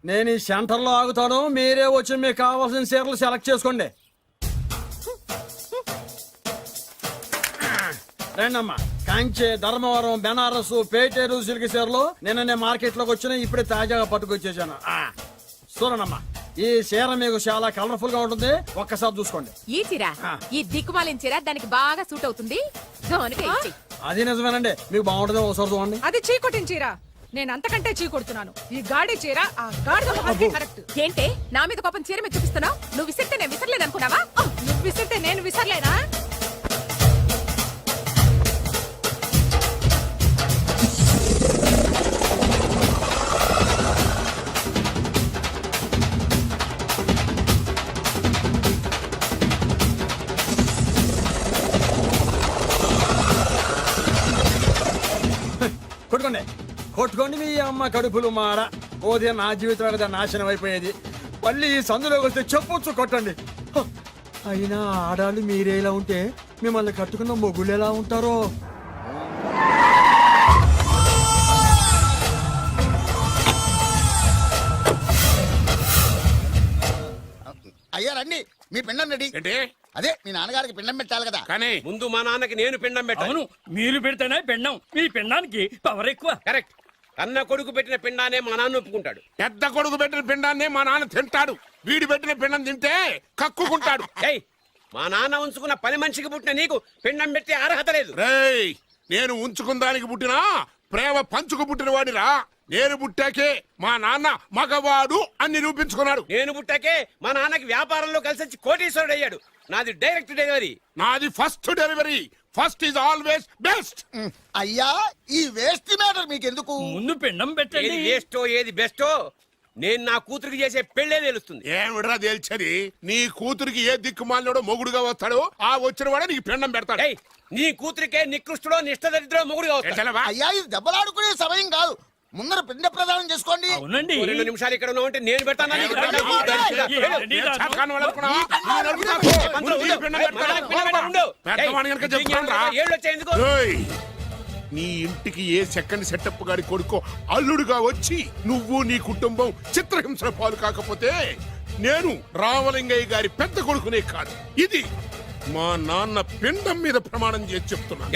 నేను ఈ సెంటర్లో ఆగుతాను, మీరే వచ్చి మీకు కావాల్సిన చీరలు సెలెక్ట్ చేసుకోండి. రండమ్మా. కాంచి, ధర్మవరం, బెనారస్, పేటేరు సిల్క్ చీరలు నిన్న మార్కెట్ లోకి వచ్చిన ఇప్పుడే తాజాగా పట్టుకొచ్చేసాను. చూడండమ్మా, ఈ చీర మీకు చాలా కలర్ఫుల్ గా ఉంటుంది, ఒక్కసారి చూసుకోండి. ఈ చీర, ఈ దిక్కుమాలిన చీర దానికి బాగా సూట్ అవుతుంది. అది నిజమేనండి, మీకు బాగుంటుంది, ఒకసారి చూడండి. అది చీకొట్టిన చీర, నేను అంతకంటే చీకొడుతున్నాను. ఈ గాడి చీర ఆ గాడిద మొహానికి కరెక్ట్. ఏంటే నా మీద కోపం చీర మీద చూపిస్తున్నావు? నువ్వు విసిరితే నేను విసరలేదు అనుకున్నావా? నువ్వు విసిరితే నేను విసరలేనా? కొట్టుకోండి, కొట్టుకోండి, మీ అమ్మ కడుపులు మార. ఓదే నా జీవితం కదా నాశనం అయిపోయేది. మళ్ళీ ఈ సందులోకి వస్తే చెప్పొచ్చు కొట్టండి. అయినా ఆడాలు మీరేలా ఉంటే మిమ్మల్ని కట్టుకున్న మొగుళ్ళు ఎలా ఉంటారో. అయ్యా రండి, మీ పిండం రెడీ. ఏంటి? అదే మీ నాన్నగారికి పిండం పెట్టాలి కదా. కానీ ముందు మా నాన్నకి నేను పిండం పెట్టాను. మీరు పెడితేనే పిండం, మీ పిండానికి పవర్ ఎక్కువ. కరెక్ట్. అన్న కొడుకు పెట్టిన పిండానే మా నాన్న ఒప్పుకుంటాడు. పెద్ద కొడుకు పెట్టిన పిండాన్నే మా నాన్న తింటాడు. వీడి పెట్టిన పిండం తింటే కక్కుకుంటాడు. ఏయ్, మా నాన్న ఉంచుకున్న పని మనిషికి పుట్టిన నీకు పిండం పెట్టే అర్హత లేదు. రేయ్, నేను ఉంచుకున్న దానికి పుట్టినా ప్రేమ పంచుకు పుట్టిన వాడిరా. నేను పుట్టాకే మా నాన్న మగవాడు అని నిరూపించుకున్నాడు. నేను పుట్టాకే మా నాన్నకి వ్యాపారంలో కలిసి వచ్చి కోటీశ్వరుడు అయ్యాడు. నాది డైరెక్ట్ డెలివరీ. నాది first delivery. First is always best. అయ్యా, ఈ వేస్ట్ మ్యాటర్ మీకు ఎందుకు? ముందు పిండం పెట్టండి. ఏది వేస్టో ఏది బెస్టో నేను నా కూతురికి చేసే పెళ్లే తెలుస్తుంది. ఏమిడ్రా తేల్చది? నీ కూతురికి ఏ దిక్కుమాలినోడో మొగుడుగా వస్తాడో ఆ వచ్చిన వాడే నీకు పిండం పెడతాడు. నీ కూతురికే నికృష్టుడో నిష్ఠదరిద్రో మొగుడుగా వస్తాడు. అయ్యా, ఇది దెబ్బలాడుకునే సమయం కాదు. ముందర పిండ ప్రదానం చేసుకోండి. 2 నిమిషాలు ఇక్కడ ఉన్నావంటే నేను పెడతాను. నీ ఇంటికి ఏ సెకండ్ సెటప్ గాడి కొడుకో అల్లుడుగా వచ్చి నువ్వు నీ కుటుంబం చిత్రహింసల పాలు కాకపోతే నేను రామలింగయ్య గారి పెద్ద కొడుకునే కాదు, ఇది మా నాన్న పిండం మీద ప్రమాణం చేసి చెప్తున్నాను.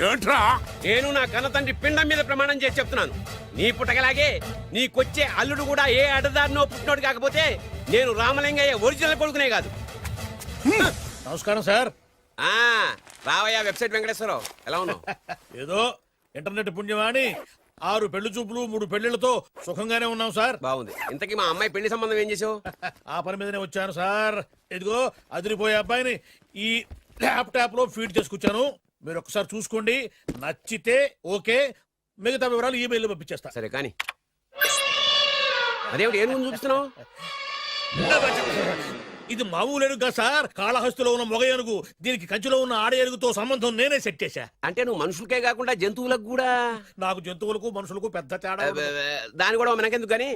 ఏంట్రా? నేను నా కన్న తండ్రి పిండం మీద ప్రమాణం చేసి చెప్తున్నాను. నీ పుట్టగలాగే నీకొచ్చే అల్లుడు కూడా ఏ అడదారినో పుట్టినోడు కాకపోతే నేను రామలింగయ్య ఒరిజినల్ కొడుకునే కాదు. నమస్కారం సార్. రావయ్యా వెబ్సైట్ వెంకటేశ్వరరావు, ఎలా ఉన్నావు? ఏదో ఇంటర్నెట్ పుణ్యమాని 6 పెళ్లి చూపులు 3 పెళ్లిళ్లతో సుఖంగానే ఉన్నాం సార్. బాగుంది. ఇంతకీ మా అమ్మాయి పెళ్లి సంబంధం ఏం చేసావు? ఆ పని మీదనే వచ్చాను సార్. ఇదిగో అదిరిపోయే అబ్బాయిని ఈ ల్యాప్టాప్ లో ఫీడ్ చేసుకొచ్చాను. మీరు ఒకసారి చూసుకోండి, నచ్చితే ఓకే, మిగతా వివరాలు ఈమెయిల్ పంపించేస్తా. సరే కానీ అదేమిటి ఏం చూపిస్తున్నావు? ఇది మామూలు ఏనుగు కాదు సార్, కాళహస్తిలో ఉన్న మొగ ఏనుగు. దీనికి కంచిలో ఉన్న ఆడ ఏనుగుతో సంబంధం నేనే సెట్ చేశా. అంటే నువ్వు మనుషులకే కాకుండా జంతువులకు కూడా? నాకు జంతువులకు మనుషులకు పెద్ద తేడా. దాని కూడా మనకెందుకు కానీ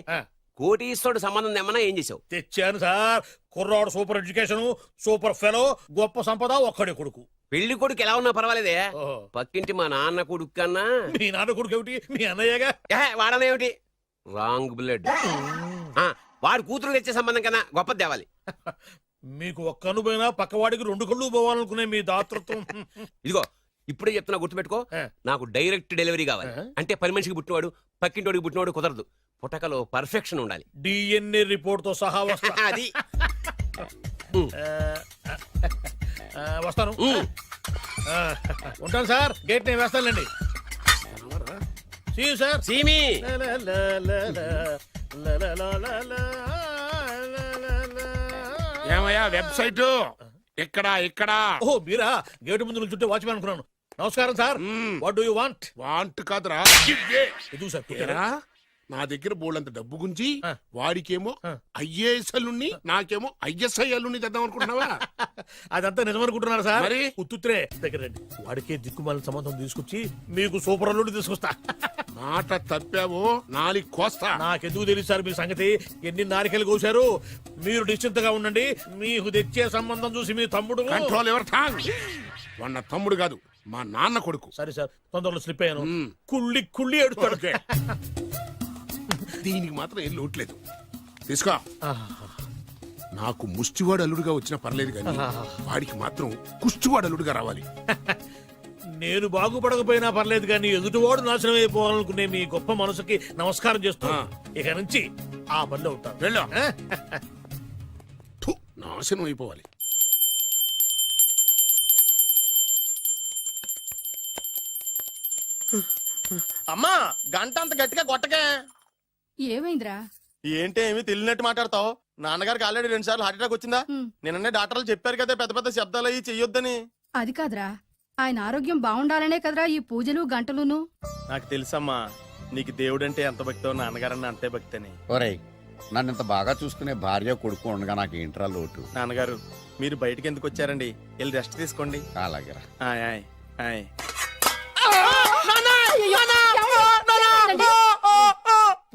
కోటీశ్వరుడు సంబంధం ఏమన్నా ఏం చేసావు? తెచ్చాను సార్. కుర్రాడు సూపర్ ఎడ్యుకేషన్, సూపర్ ఫెలో, గొప్ప సంపద, ఒక్కడే కొడుకు. పెళ్లి కొడుకు ఎలా ఉన్నా పర్వాలేదే, పక్కింటి మా నాన్న కొడుకు కన్నా. మీ నాన్న కొడుకు ఏమిటి? మీ అన్నయ్యగా. వాడనేమిటి? Wrong blood. వాడు కూతురు తెచ్చే సంబంధం కన్నా గొప్పది తేవాలి. మీకు ఒక్క కన్ను పోయినా పక్కవాడికి 2 కళ్ళు పోవాలనుకునే మీ దాతృత్వం. ఇదిగో ఇప్పుడే చెప్తున్నా, గుర్తుపెట్టుకో. నాకు డైరెక్ట్ డెలివరీ కావాలి. అంటే పని మనిషికి పుట్టినవాడు పక్కింటోడికి పుట్టినవాడు కుదరదు. పుట్టకలో పర్ఫెక్షన్ ఉండాలి. డిఎన్ఏ రిపోర్ట్ తో సహా వస్తా. అది వస్తాను. ఉంటాను సార్. గేట్ నేను వేస్తానులేండి. సార్ సీమి ఏమయ్యా వెబ్సైట్ ఇక్కడ ఇక్కడ? ఓ మీరా? గేటు ముందు నుంచుంటే వాచ్మెన్ అనుకున్నాను. నమస్కారం sir. What do you want? Want కాదురా, ఎదుగు సార్. నా దగ్గర బోళ్ళంత డబ్బు గుంచి వాడికేమో ఐఏఎస్ అల్లుణ్ణి, నాకేమో ఐఎస్ఐ అల్లుణ్ణి తెద్దాం అనుకుంటున్నావా? అదంతా నిజమనుకుంటున్నారు సార్. మరి ఉత్తుత్రే దగ్గర రండి. వాడికే దిక్కుమాలిన సంబంధం తీసుకొచ్చి మీకు సూపర్ అల్లుడు తీసుకొస్తా. మాట తప్పావో నాలుగు కోస్తా. నాకెందుకు తెలియదు సార్ మీ సంగతి. ఎన్ని నారికలు కోసారు. మీరు నిశ్చింతగా ఉండండి. మీకు తెచ్చే సంబంధం చూసి మీ తమ్ముడు. Control your tongue. వాడు తమ్ముడు కాదు, మా నాన్న కొడుకు. సరే సార్, తొందరలో స్లిప్ అయ్యాను. కుళ్ళి కుళ్ళి ఏడుస్తాడు. దీనికి మాత్రం ఏం లోట్లేదు తీసుకో నాకు ముష్టివాడు అల్లుడుగా వచ్చినా పర్లేదు కానీ వాడికి మాత్రం కుష్టివాడు అల్లుడుగా రావాలి. నేను బాగుపడకపోయినా పర్లేదు కానీ ఎదుటివాడు నాశనం అయిపోవాలనుకునే మీ గొప్ప మనసుకి నమస్కారం చేస్తూ ఇక నుంచి ఆ పనిలో ఉంటాను. వెళ్ళు. థు, నాశనం అయిపోవాలి. అమ్మా గంట అంత గట్టిగా కొట్టకే. ఏమైందిరా? ఏంటి ఏమి తెలియనట్టు మాట్లాడతావు? నాన్నగారికి ఆల్రెడీ 2 సార్లు హార్ట్ అటాక్ వచ్చిందా? నిన్ననే డాక్టర్లు చెప్పారు కదా పెద్ద పెద్ద శబ్దాలు అయ్యి చెయ్యొద్దని. అది కాదురా, ఆయన ఆరోగ్యం బాగుండాలనే కదరా ఈ పూజలు గంటలును. నాకు తెలుసమ్మా నీకు దేవుడంటే ఎంత భక్తో నాన్నగారన్న అంతే భక్తి అని. ఒరేయ్, నన్ను ఇంత బాగా చూసుకునే భార్య కొడుకు ఉండగా నాకు ఏంట్రా లోటు? నాన్నగారు మీరు బయటికి ఎందుకు వచ్చారండి? వెళ్ళి రెస్ట్ తీసుకోండి. అలాగేరా. ఆయ్ ఆయ్ ఆయ్.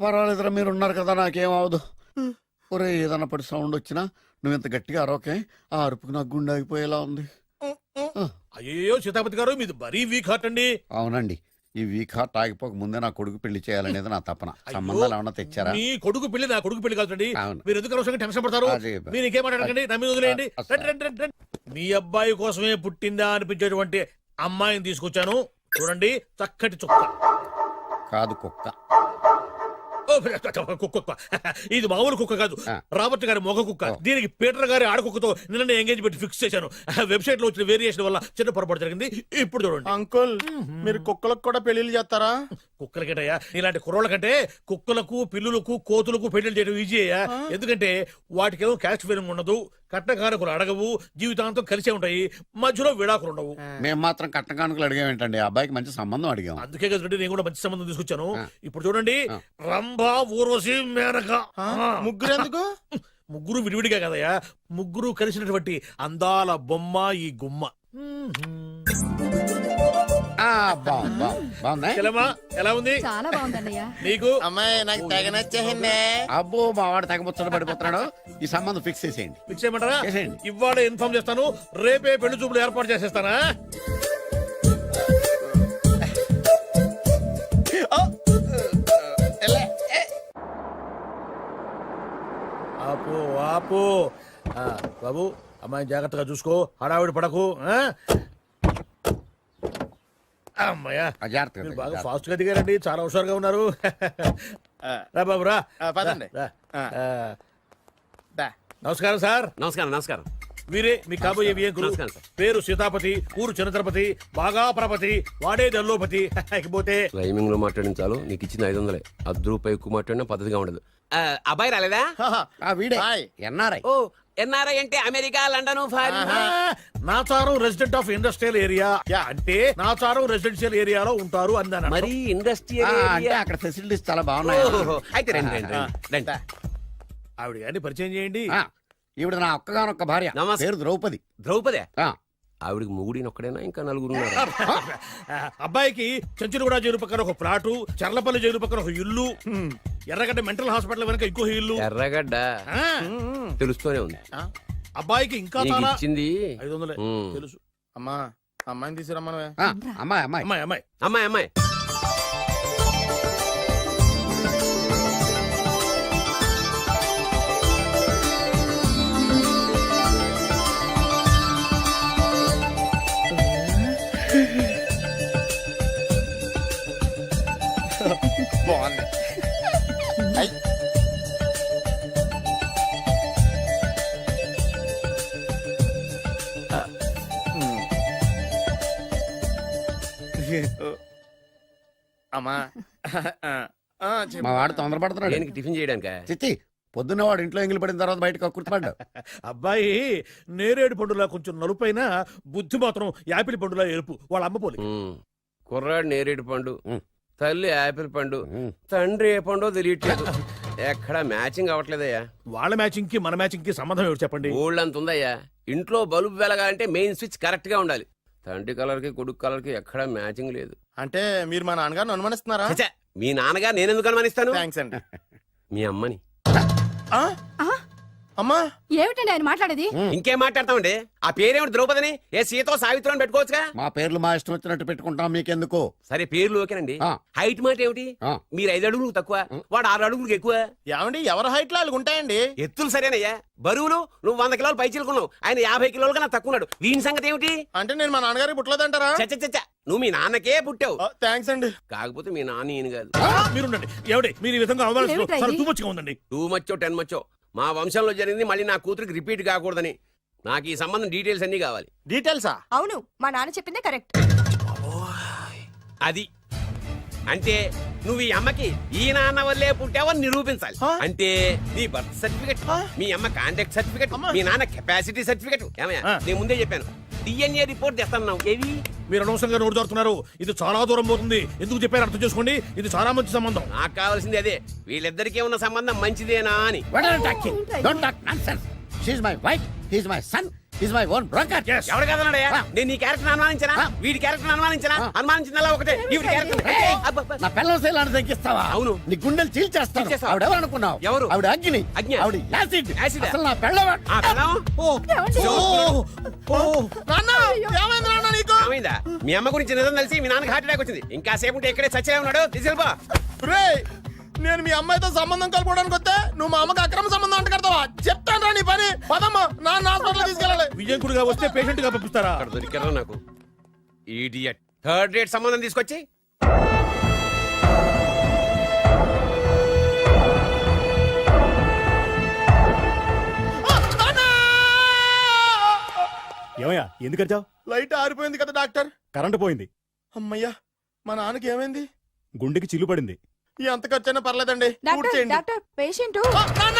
పర్వాలేదురా, మీరు ఉన్నారు కదా, నాకేం అవదు. ఒరే, ఏదన్నా పడి సౌండ్ వచ్చినా నువ్వు ఇంత గట్టిగా అరవకే, ఆ అరుపుకు నాకు గుండె ఆగిపోయేలా ఉంది. అయ్యో సీతాపతి గారు మీది మరీ వీక్ హార్ట్ అండి. అవునండి, ఈ వీక్ హార్ట్ ఆగిపోక ముందే నా కొడుకు పెళ్లి చేయాలనేది నా తపన. సంబంధాలు ఏమన్నా తెచ్చారా? మీ కొడుకు పెళ్లి నా కొడుకు పెళ్లి కాదండి. అవును. మీరు ఎందుకు అవసరంగా టెన్షన్ పడతారు? అదే. మీరు ఇంకేం మాట్లాడకండి, నా మీద వదిలేయండి. అసలు. రండి, రండి, రండి, రండి. మీ అబ్బాయి కోసమే పుట్టిందా అనిపించేటువంటి అమ్మాయిని తీసుకొచ్చాను. చూడండి, చక్కటి చుక్క. కాదు, కుక్క. ఓ, కుక్క. ఇది మామూలు కుక్క కాదు, రాబర్ట్ గారి మొగ కుక్క. దీనికి పీటర్ గారి ఆడకుక్కతో నిన్న ఎంగేజ్మెంట్ ఫిక్స్ చేశాను. వెబ్సైట్ లో వచ్చిన వేరియేషన్ వల్ల చిన్న పొరపాటు జరిగింది. ఇప్పుడు చూడండి. అంకుల్ మీరు కుక్కలకు కూడా పెళ్లిళ్ళు చేస్తారా? కుక్కలకేటయ్యా, ఇలాంటి కుర్రోళ్ళ కంటే కుక్కలకు, పిల్లులకు, కోతులకు పెళ్లి చేయడం ఈజీ అయ్యా. ఎందుకంటే వాటికేమో క్యాస్ట్ ఫీలింగ్ ఉండదు, కట్నకానుకలు అడగవు, జీవితాంతం కలిసే ఉంటాయి, మధ్యలో విడాకులు ఉండవు. మేము మాత్రం కట్న కానుకలు అడిగాం ఏంటండి? అబ్బాయికి మంచి సంబంధం అడిగాం. అందుకే కదండి నేను కూడా మంచి సంబంధం తీసుకొచ్చాను. ఇప్పుడు చూడండి, రంభా, ఊర్వశి, మేనక. ముగ్గురు ఎందుకు? ముగ్గురు విడివిడిగా కదయ్యా, ముగ్గురు కలిసినటువంటి అందాల బొమ్మ ఈ గుమ్మ. బాగుందా? ఎలా ఉంది? చాలా బాగుందన్నయ్య. నీకు? అమ్మాయి నాకు తెగ నచ్చేసిందే. అబ్బో, మా వాడు తెగబుచ్చట పడిపోతున్నాడు. ఈ సంబంధం ఫిక్స్ చేసేయండి. ఫిక్స్ చేయమంటారా? చేసేయండి. ఇవాళ ఇన్ఫార్మ్ చేస్తాను, రేపే పెళ్లి చూపులు ఏర్పాటు చేసేస్తానా? ఆపు ఆపు. బాబు, అమ్మాయిని జాగ్రత్తగా చూసుకో, హడావిడి పడకు. అమ్మాయ్యా, జాగ్రత్తగా, మీరు బాగా జాగ్రత్తగా. ఫాస్ట్ గా దిగారండి, చాలా హుషారుగా ఉన్నారు. రా బాబు రా. పదండి. రా. నమస్కారం సార్. నమస్కారం. నమస్కారం. వీరే మీ కాబోయే వియంకులు. నమస్కారం సార్. పేరు సీతాపతి, ఊరు చంద్రపతి, బాగా ప్రపతి, వాడే దల్లోపతి. ఇకపోతే రైమింగ్ లో మాట్లాడించాలు, నీకు ఇచ్చిన 500. ₹10 ఎక్కువ మాట్లాడినా పద్ధతిగా ఉండదు. అబ్బాయి రాలేదా? వీడే హాయ్. ఎన్ఆర్ఐ. ఓ, ఎన్ఆర్ఐ అంటే America, London, foreign. Nacharam resident of industrial area. అంటే నాచారం రెసిడెన్షియల్ ఏరియాలో ఉంటారు అన్నాను. మరి ఇండస్ట్రియల్ అంటే అక్కడ ఫెసిలిటీస్ చాలా బాగున్నాయి. అయితే రండి, రండి, రండి. ఆవిడ గారిని పరిచయం చేయండి. ఈవిడ నా ఒక్కగానొక్క భార్య, నమస్తే. పేరు ద్రౌపది. ద్రౌపదే? ఆ, ఆవిడికి మొగుడినొక్కడేనా, ఇంకా నలుగురు? అబ్బాయికి చెంచులగూడ జైలు పక్కన ఒక ప్లాటు, చర్లపల్లి జైలు పక్కన ఒక ఇల్లు, ఎర్రగడ్డ మెంటల్ హాస్పిటల్ వెనక ఇంకో ఇల్లు. ఎర్రగడ్డ ఆ, తెలుస్తూనే ఉంది. అబ్బాయికి ఇంకా నీకు చాలా ఇచ్చింది 500 ఉమ్. తెలుసు. అమ్మా అమ్మాయిని తీసుకురమ్మనవే. అమ్మాయి అమ్మాయి. అమ్మాయి అమ్మాయి అమ్మాయి, అమ్మాయి. బాగుంది. అమ్మా మా వాడు తొందరపడుతున్నాడు. దేనికి? టిఫిన్ చేయడానిక? చిచ్చి, పొద్దున్న వాడు ఇంట్లో ఎంగిలి పడిన తర్వాత బయటకు కుర్తుపడ్డాడు. అబ్బాయి నేరేడు పండులా కొంచెం నలుపైన, బుద్ధి మాత్రం యాపిల్ పండులా ఎరుపు. వాళ్ళ అమ్మ పోలి. కుర్రాడు నేరేడు పండు, ఉమ్. తల్లి యాపిల్ పండు, తండ్రి ఏ పండో తెలియట్లేదు. ఎక్కడ మ్యాచింగ్ అవ్వట్లేదయ్యా. వాళ్ళ మ్యాచింగ్ కి మన మ్యాచింగ్ కి సంబంధం ఏమిటి చెప్పండి? ఊళ్ళంత ఉందయ్యా. ఇంట్లో బల్బు వెలగాలంటే మెయిన్ స్విచ్ కరెక్ట్ గా ఉండాలి. తండ్రి కలర్ కి కొడుకు కలర్ కి ఎక్కడా మ్యాచింగ్ లేదు. అంటే మీరు మా నాన్నగారిని అనుమానిస్తున్నారా? ఛ, మీ నాన్నగారు నేనెందుకు అనుమానిస్తాను? థ్యాంక్స్ అండి. మీ అమ్మని. అమ్మా ఏమిటండి ఆయన మాట్లాడేది? ఇంకేం మాట్లాడతామండి? ఆ పేరేమిటి ద్రౌపదిని ఏ సీతో సావిత్రి అని పెట్టుకోవచ్చుగా. మా పేర్లు మా ఇష్టం వచ్చినట్టు పెట్టుకుంటాం, మీకెందుకు? సరే పేర్లు ఓకేనండి. ఆ. హైట్ మాట ఏమిటి? ఆ. మీరు 5 అడుగులు తక్కువ, వాడు 6 అడుగులకు ఎక్కువ. ఏమండి ఎవరి హైట్ లో వాళ్ళకి ఉంటాయండి. ఎత్తులు సరేనయ్యా, బరువులు నువ్వు 100 కిలోలు పై చిలుకున్నావు, ఆయన 50 కిలోలు కన్నా తక్కువ ఉన్నాడు. వీని సంగతి ఏమిటి? అంటే నేను మా నాన్నగారికి పుట్టలేదంటారా? చచ్చ నువ్వు మీ నాన్నకే పుట్టావు, థ్యాంక్స్ అండి. కాకపోతే మీ నాన్న ఈయన కాదు. మీరుండండి. ఎవడే మీరు ఈ విధంగా అవమానిస్తున్నారు? ఏమిటా ఇది? చాలా తూమచ్చిగా ఉందండి. 2 మచ్చో 10 మచ్చో మా వంశంలో జరిగింది మళ్ళీ నా కూతురికి రిపీట్ కాకూడదని నాకు ఈ సంబంధం డీటెయిల్స్ అన్ని కావాలి. డీటెయిల్సా? అవును, మా నాన్న చెప్పిందే కరెక్ట్. అది అంటే నువ్వు ఈ అమ్మకి ఈ నాన్న వల్లే పుట్టావని నిరూపించాలి. అంటే నీ బర్త్ సర్టిఫికెట్, మీ అమ్మ కాంటాక్ట్ సర్టిఫికెట్, మీ నాన్న కెపాసిటీ సర్టిఫికెట్. ఏమయ్యా నేను ముందే చెప్పాను, డిఎన్ఏ రిపోర్ట్ తెస్తాను. ఏవి మీరు అనవసరంగా నోటు జారుతున్నారు. ఇది చాలా దూరం పోతుంది. ఎందుకు చెప్పారు అర్థం చేసుకోండి. ఇది చాలా మంచి సంబంధం. నాకు కావాల్సింది అదే, వీళ్ళిద్దరికీ ఉన్న సంబంధం మంచిదేనా అని. What are you talking? Don't talk nonsense. She's my wife, he's my son, he's my own broker. Yes. ఎవరు కదన్నాడయ్యా? నేను నీ క్యారెక్టర్ అనుమానించనా? వీడి క్యారెక్టర్ అనుమానించనా? అనుమానించిందల్లా ఒకటే, వీడి క్యారెక్టర్. నా పిల్లల శైలాన్ని తగ్గిస్తావా? అవును. నీ గుండెలు చీల్చేస్తాను. చీల్చేస్తావా? ఆవిడ ఎవరు అనుకున్నావు? ఎవరు? ఆవిడ అగ్ని. అగ్ని? ఆవిడ యాసిడ్. యాసిడా? అసలు నా పిల్లవాడు. ఆ పిల్లం? నాన్న ఏమైంది నాన్న నీకు? ఏమైందా? మీ అమ్మ గురించి నిజం తెలిసి మీ నాన్నకి హార్ట్ అటాక్ వచ్చింది. ఇంకా సేపు ఉంటే ఇక్కడే చచ్చే ఉన్నాడు. తీసుకెళ్ళిపో. రేయ్, నేను మీ అమ్మాయితో సంబంధం కలుపుకోవడానికి వస్తే నువ్వు మా అమ్మకి అక్రమ సంబంధం అంట కడతావా? చెప్తాను రా నీ పని. పదమ్మా, నాన్న హాస్పిటల్ తీసుకెళ్ళాలి. విజయకుడిగా వస్తే పేషెంట్ గా పంపిస్తారా? అక్కడ దొరికారా నాకు ఈడియట్. 3rd రేట్ సంబంధం తీసుకొచ్చి ఏమయ్యా ఎందుకు వచ్చావు? లైట్ ఆరిపోయింది కదా డాక్టర్. కరెంటు పోయింది. అమ్మయ్యా, మా నాన్నకి ఏమైంది? గుండెకి చిల్లు పడింది. ఎంత ఖర్చైనా పర్లేదండి, పూర్తి చేయండి. డాక్టర్ పేషెంట్ నాన్న!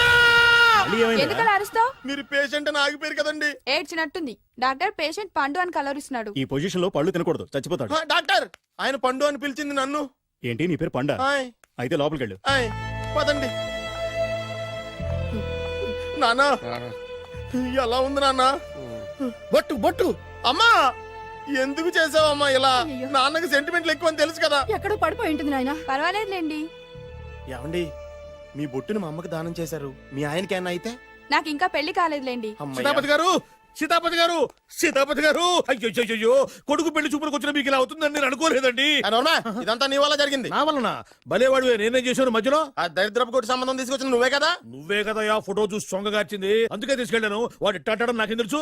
మళ్ళీ ఏమైందిరా? ఎందుకలా అరుస్తావు? మీరు పేషెంట్ అని ఆగిపోయారు కదండి. ఏడ్చినట్టుంది. డాక్టర్ పేషెంట్ పండు అని కలవరిస్తున్నాడు. ఈ పొజిషన్ లో పళ్ళు తినకూడదు, చచ్చిపోతాడు. డాక్టర్, ఆయన పండు అని పిలిచింది నన్ను. ఏంటి నీ పేరు పండా? ఆయ్, అయితే లోపలికి వెళ్ళు. ఆయ్, పదండి. నాన్న ఎలా ఉంది నాన్న? బొట్టు బొట్టు. అమ్మా ఎందుకు చేసావమ్మా ఇలా? నాన్నకి సెంటిమెంట్లు ఎక్కువ అని తెలుసు కదా. ఎక్కడో పడిపోయి ఉంటుంది నాయన. పర్వాలేదులేండి. ఏమండి, మీ బొట్టుని మా అమ్మకి దానం చేశారు, మీ ఆయనకి ఏమన్నా అయితే? నాకు ఇంకా పెళ్లి కాలేదులేండి. సీతాపతి గారు, సీతాపతి గారు, సీతాపతి గారు. అయ్యో, కొడుకు పెళ్లి చూపులకు వచ్చిన మీకు ఇలా అవుతుందని నేను అనుకోలేదండి. ఇదంతా నీ వల్ల జరిగింది. నా వలన? భలేవాడు, నేనేం చేశాను మధ్యలో? ఆ దరిద్రపు కొట్టి సంబంధం తీసుకొచ్చిన నువ్వే కదా. నువ్వే కదా ఆ ఫోటో చూసి సొంగగార్చింది. అందుకే తీసుకెళ్ళాను. వాడు ఇట్టాడడం నాకేం తెలుసు?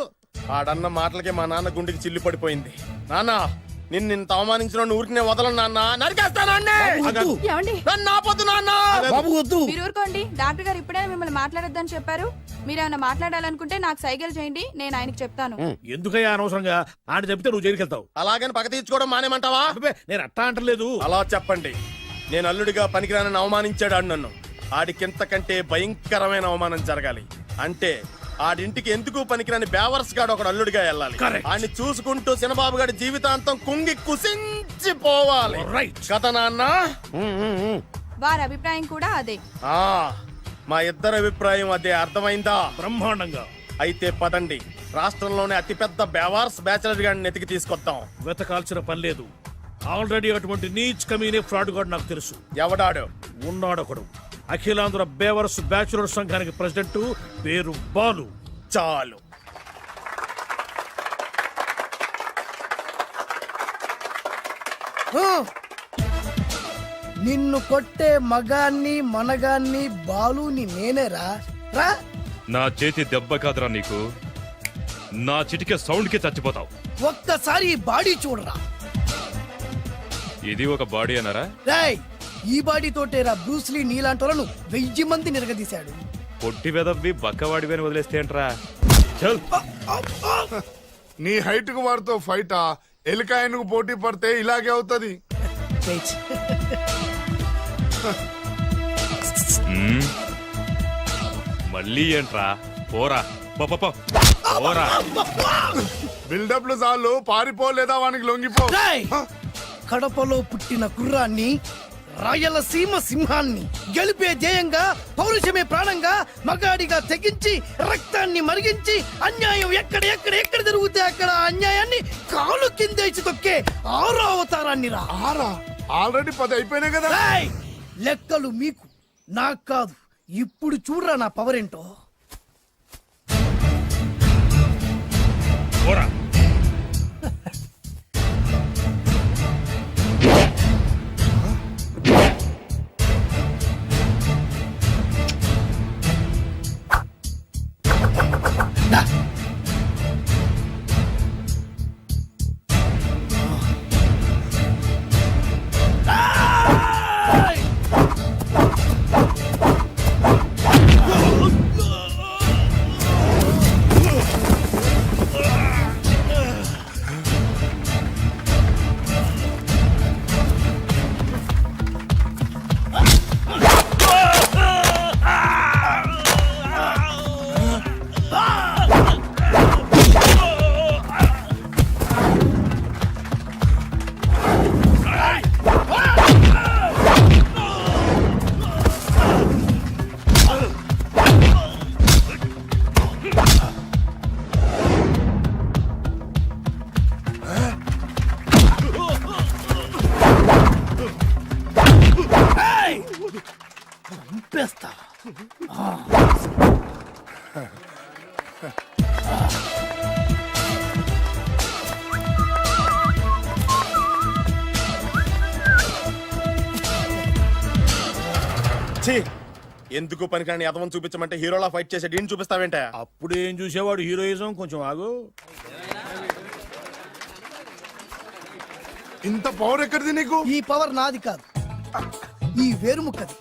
ఆడన్న మాటలకే మా నాన్న గుండెకి చిల్లు పడిపోయింది. నాన్న, నిన్ను అవమానించిన ఊరికి వదలను నాన్న, నరికేస్తానండి. ఏమండి? నన్ను ఆపొద్దు నాన్న. బాబు వద్దు. మీరు ఊరుకోండి. డాక్టర్ గారు ఇప్పుడే మిమ్మల్ని మాట్లాడొద్దని చెప్పారు. మీరేమైనా మాట్లాడాలనుకుంటే నాకు సైగలు చేయండి, నేను ఆయనకి చెప్తాను. ఎందుకయ్యా అనవసరంగా? ఆయన చెప్తే నువ్వు జైలుకి వెళ్తావు. అలాగని పక్క తీర్చుకోవడం మానేమంటావా? అబ్బే, నేను అట్టా అంటలేదు. అలా చెప్పండి. నేను అల్లుడిగా పనికిరానని అవమానించాడు ఆడు నన్ను. ఆడికింతకంటే భయంకరమైన అవమానం జరగాలి. అంటే ఆడింటికి ఎందుకు పనికిరాని బేవర్స్ గాడు ఒకడు అల్లుడిగా వెళ్ళాలి. Correct. ఆడిని చూసుకుంటూ చిన్నబాబు గారి జీవితాంతం కుంగి కుసించిపోవాలి. Right. కథ నాన్న. వారి అభిప్రాయం కూడా అదే. ఆ, మా ఇద్దరి అభిప్రాయం అదే. అర్థమైందా? బ్రహ్మాండంగా. అయితే పదండి, రాష్ట్రంలోనే అతిపెద్ద బేవార్స్ బ్యాచిలర్ గాడిని ఎతికి తీసుకొద్దాం. వెతకాల్సిన పని లేదు. ఆల్రెడీ అటువంటి నీచ్ కమీనే ఫ్రాడ్ గాడు నాకు తెలుసు. ఎవడాడు? ఉన్నాడొకడు. అఖిలాంధ్ర బేవర్స్ బ్యాచులర్ సంఘానికి ప్రెసిడెంట్, పేరు బాలు. చాలు. నిన్ను కొట్టే మగాన్ని మనగాన్ని బాలుని నేనేరా. రా. నా చేతి దెబ్బ కాదురా నీకు, నా చిటికే సౌండ్ కి చచ్చిపోతావు. ఒక్కసారి ఈ బాడీ చూడరా. ఇది ఒక బాడీ అన్నారా? రాయ్, ఈ బాడీ తోటేరా బ్రూస్లీ నీలాంటి వాళ్ళను 1000 మంది నిరగదీశాడు. పొట్టి వెదవ్వి బక్కవాడివని వదిలేస్తే ఏంట్రా? చల్. నీ హైట్ కు వాడితో ఫైటా? ఎలికాయనకు పోటీ పడితే ఇలాగే అవుతది. వెయిట్. మ్మ్. మళ్ళీ ఏంట్రా? పోరా, పోరా. బిల్డప్లు చాలు, పారిపోలేదా వానికి లొంగిపో. రాయ్, కడపలో పుట్టిన కుర్రాన్ని, రాయలసీమ సింహాన్ని గెలిపే ధ్యేయంగా, పౌరుషమే ప్రాణంగా, మగాడిగా తెగించి రక్తాన్ని మరిగించి, అన్యాయం ఎక్కడ ఎక్కడ ఎక్కడ జరుగుతే అక్కడ అన్యాయాన్ని కాలు కిందేసి తొక్కే 6వ అవతారాన్ని రా. ఆల్రెడీ 10 అయిపోయినాయి కదా. రాయ్, లెక్కలు మీకు, నాకు కాదు. ఇప్పుడు చూడరా నా పవర్ ఏంటో. పోరా. చంపేస్తా. ఛీ, ఎందుకు పనికిరాని అదవం చూపించమంటే హీరోలా ఫైట్ చేసే డీన్ చూపిస్తావేంటే? అప్పుడేం చూసేవాడు హీరోయిజం, కొంచెం ఆగు. ఇంత పవర్ ఎక్కడిది నీకు? ఈ పవర్ నాది కాదు, ఈ వేరుముక్కది.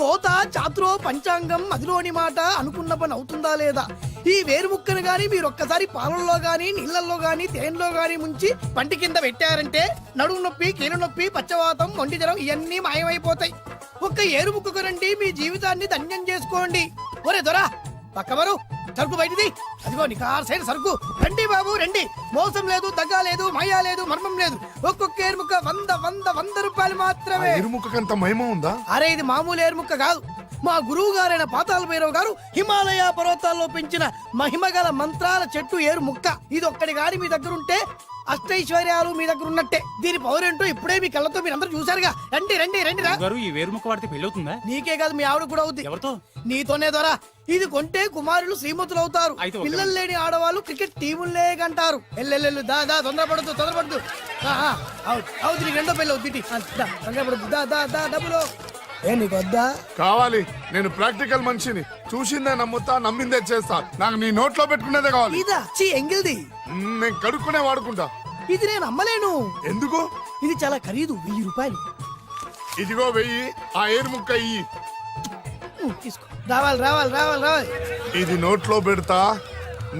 తోత చాతురో పంచాంగం అదిలోని మాట అనుకున్న పని అవుతుందా లేదా? ఈ వేరుముక్కను గాని మీరు ఒక్కసారి పాలల్లో గాని నీళ్లలో గాని తేనెలో గాని ముంచి పంటి కింద పెట్టారంటే నడుము నొప్పి, కీలు నొప్పి, పచ్చవాతం, మొండి జ్వరం ఇవన్నీ మాయమైపోతాయి. ఒక్క ఏరుముక్క కొనండి, మీ జీవితాన్ని ధన్యం చేసుకోండి. ఒరే దొరా పక్కవరు, సరుకు బయటిది. అదిగో నికార్సైన సరుకు. రండి బాబు రండి, మోసం లేదు, దగ్గ లేదు, మాయా లేదు, మర్మం లేదు. ఒక్కొక్క ఏరుముక్క 100 రూపాయలు మాత్రమే. ఇరుముఖకంత మహిమ ఉందా? అరే ఇది మామూలు ఏరుముక్క కాదు, మా గురువు గారైన పాతాల భైరవ్ గారు హిమాలయ పర్వతాల్లో పెంచిన మహిమగల మంత్రాల చెట్టు ఏరు ముక్క. ఇది ఒక్కడి గాని మీ దగ్గర ఉంటే అష్టైశ్వర్యాలు మీ దగ్గర ఉన్నట్టే. దీని పవర్ ఏంటో ఇప్పుడే మీ కళ్ళతో మీరందరూ చూసారుగా. రండి రండి రండి రా. ఈ వేరుముక్క వాడితే పెళ్లి అవుతుందా? నీకే కాదు, మీ ఆవిడ కూడా అవుద్ది. ఎవరితో? నీతోనే ద్వారా. ఇది కొంటే కుమారులు శ్రీమంతులు అవుతారు. పిల్లలు లేని ఆడవాళ్ళు క్రికెట్ టీములే కంటారు. ఎల్లెల్లెల్లు దా దా, తొందరపడద్దు తొందరపడద్దు. అవుతుంది, నీకు రెండో పెళ్ళి అవుతుంది. తొందరపడద్దు, దా దా దా, డబ్బులు ఏ నీకు వద్దా? కావాలి. నేను ప్రాక్టికల్ మనిషిని, చూసిందే నమ్ముతా, నమ్మిందే చేస్తా. నాకు నీ నోట్లో పెట్టుకునేదే కావాలి. ఇదా చీ ఎంగిల్ది. నేను కడుక్కునే వాడుకుంటా. ఇది నేను అమ్మలేను. ఎందుకు? ఇది చాలా ఖరీదు, 1000 రూపాయలు. ఇదిగో 1000, ఆ ఏరు ముక్క ఇయ్యి. తీసుకో. రావాలి రావాలి రావాలి రావాలి. ఇది నోట్లో పెడతా,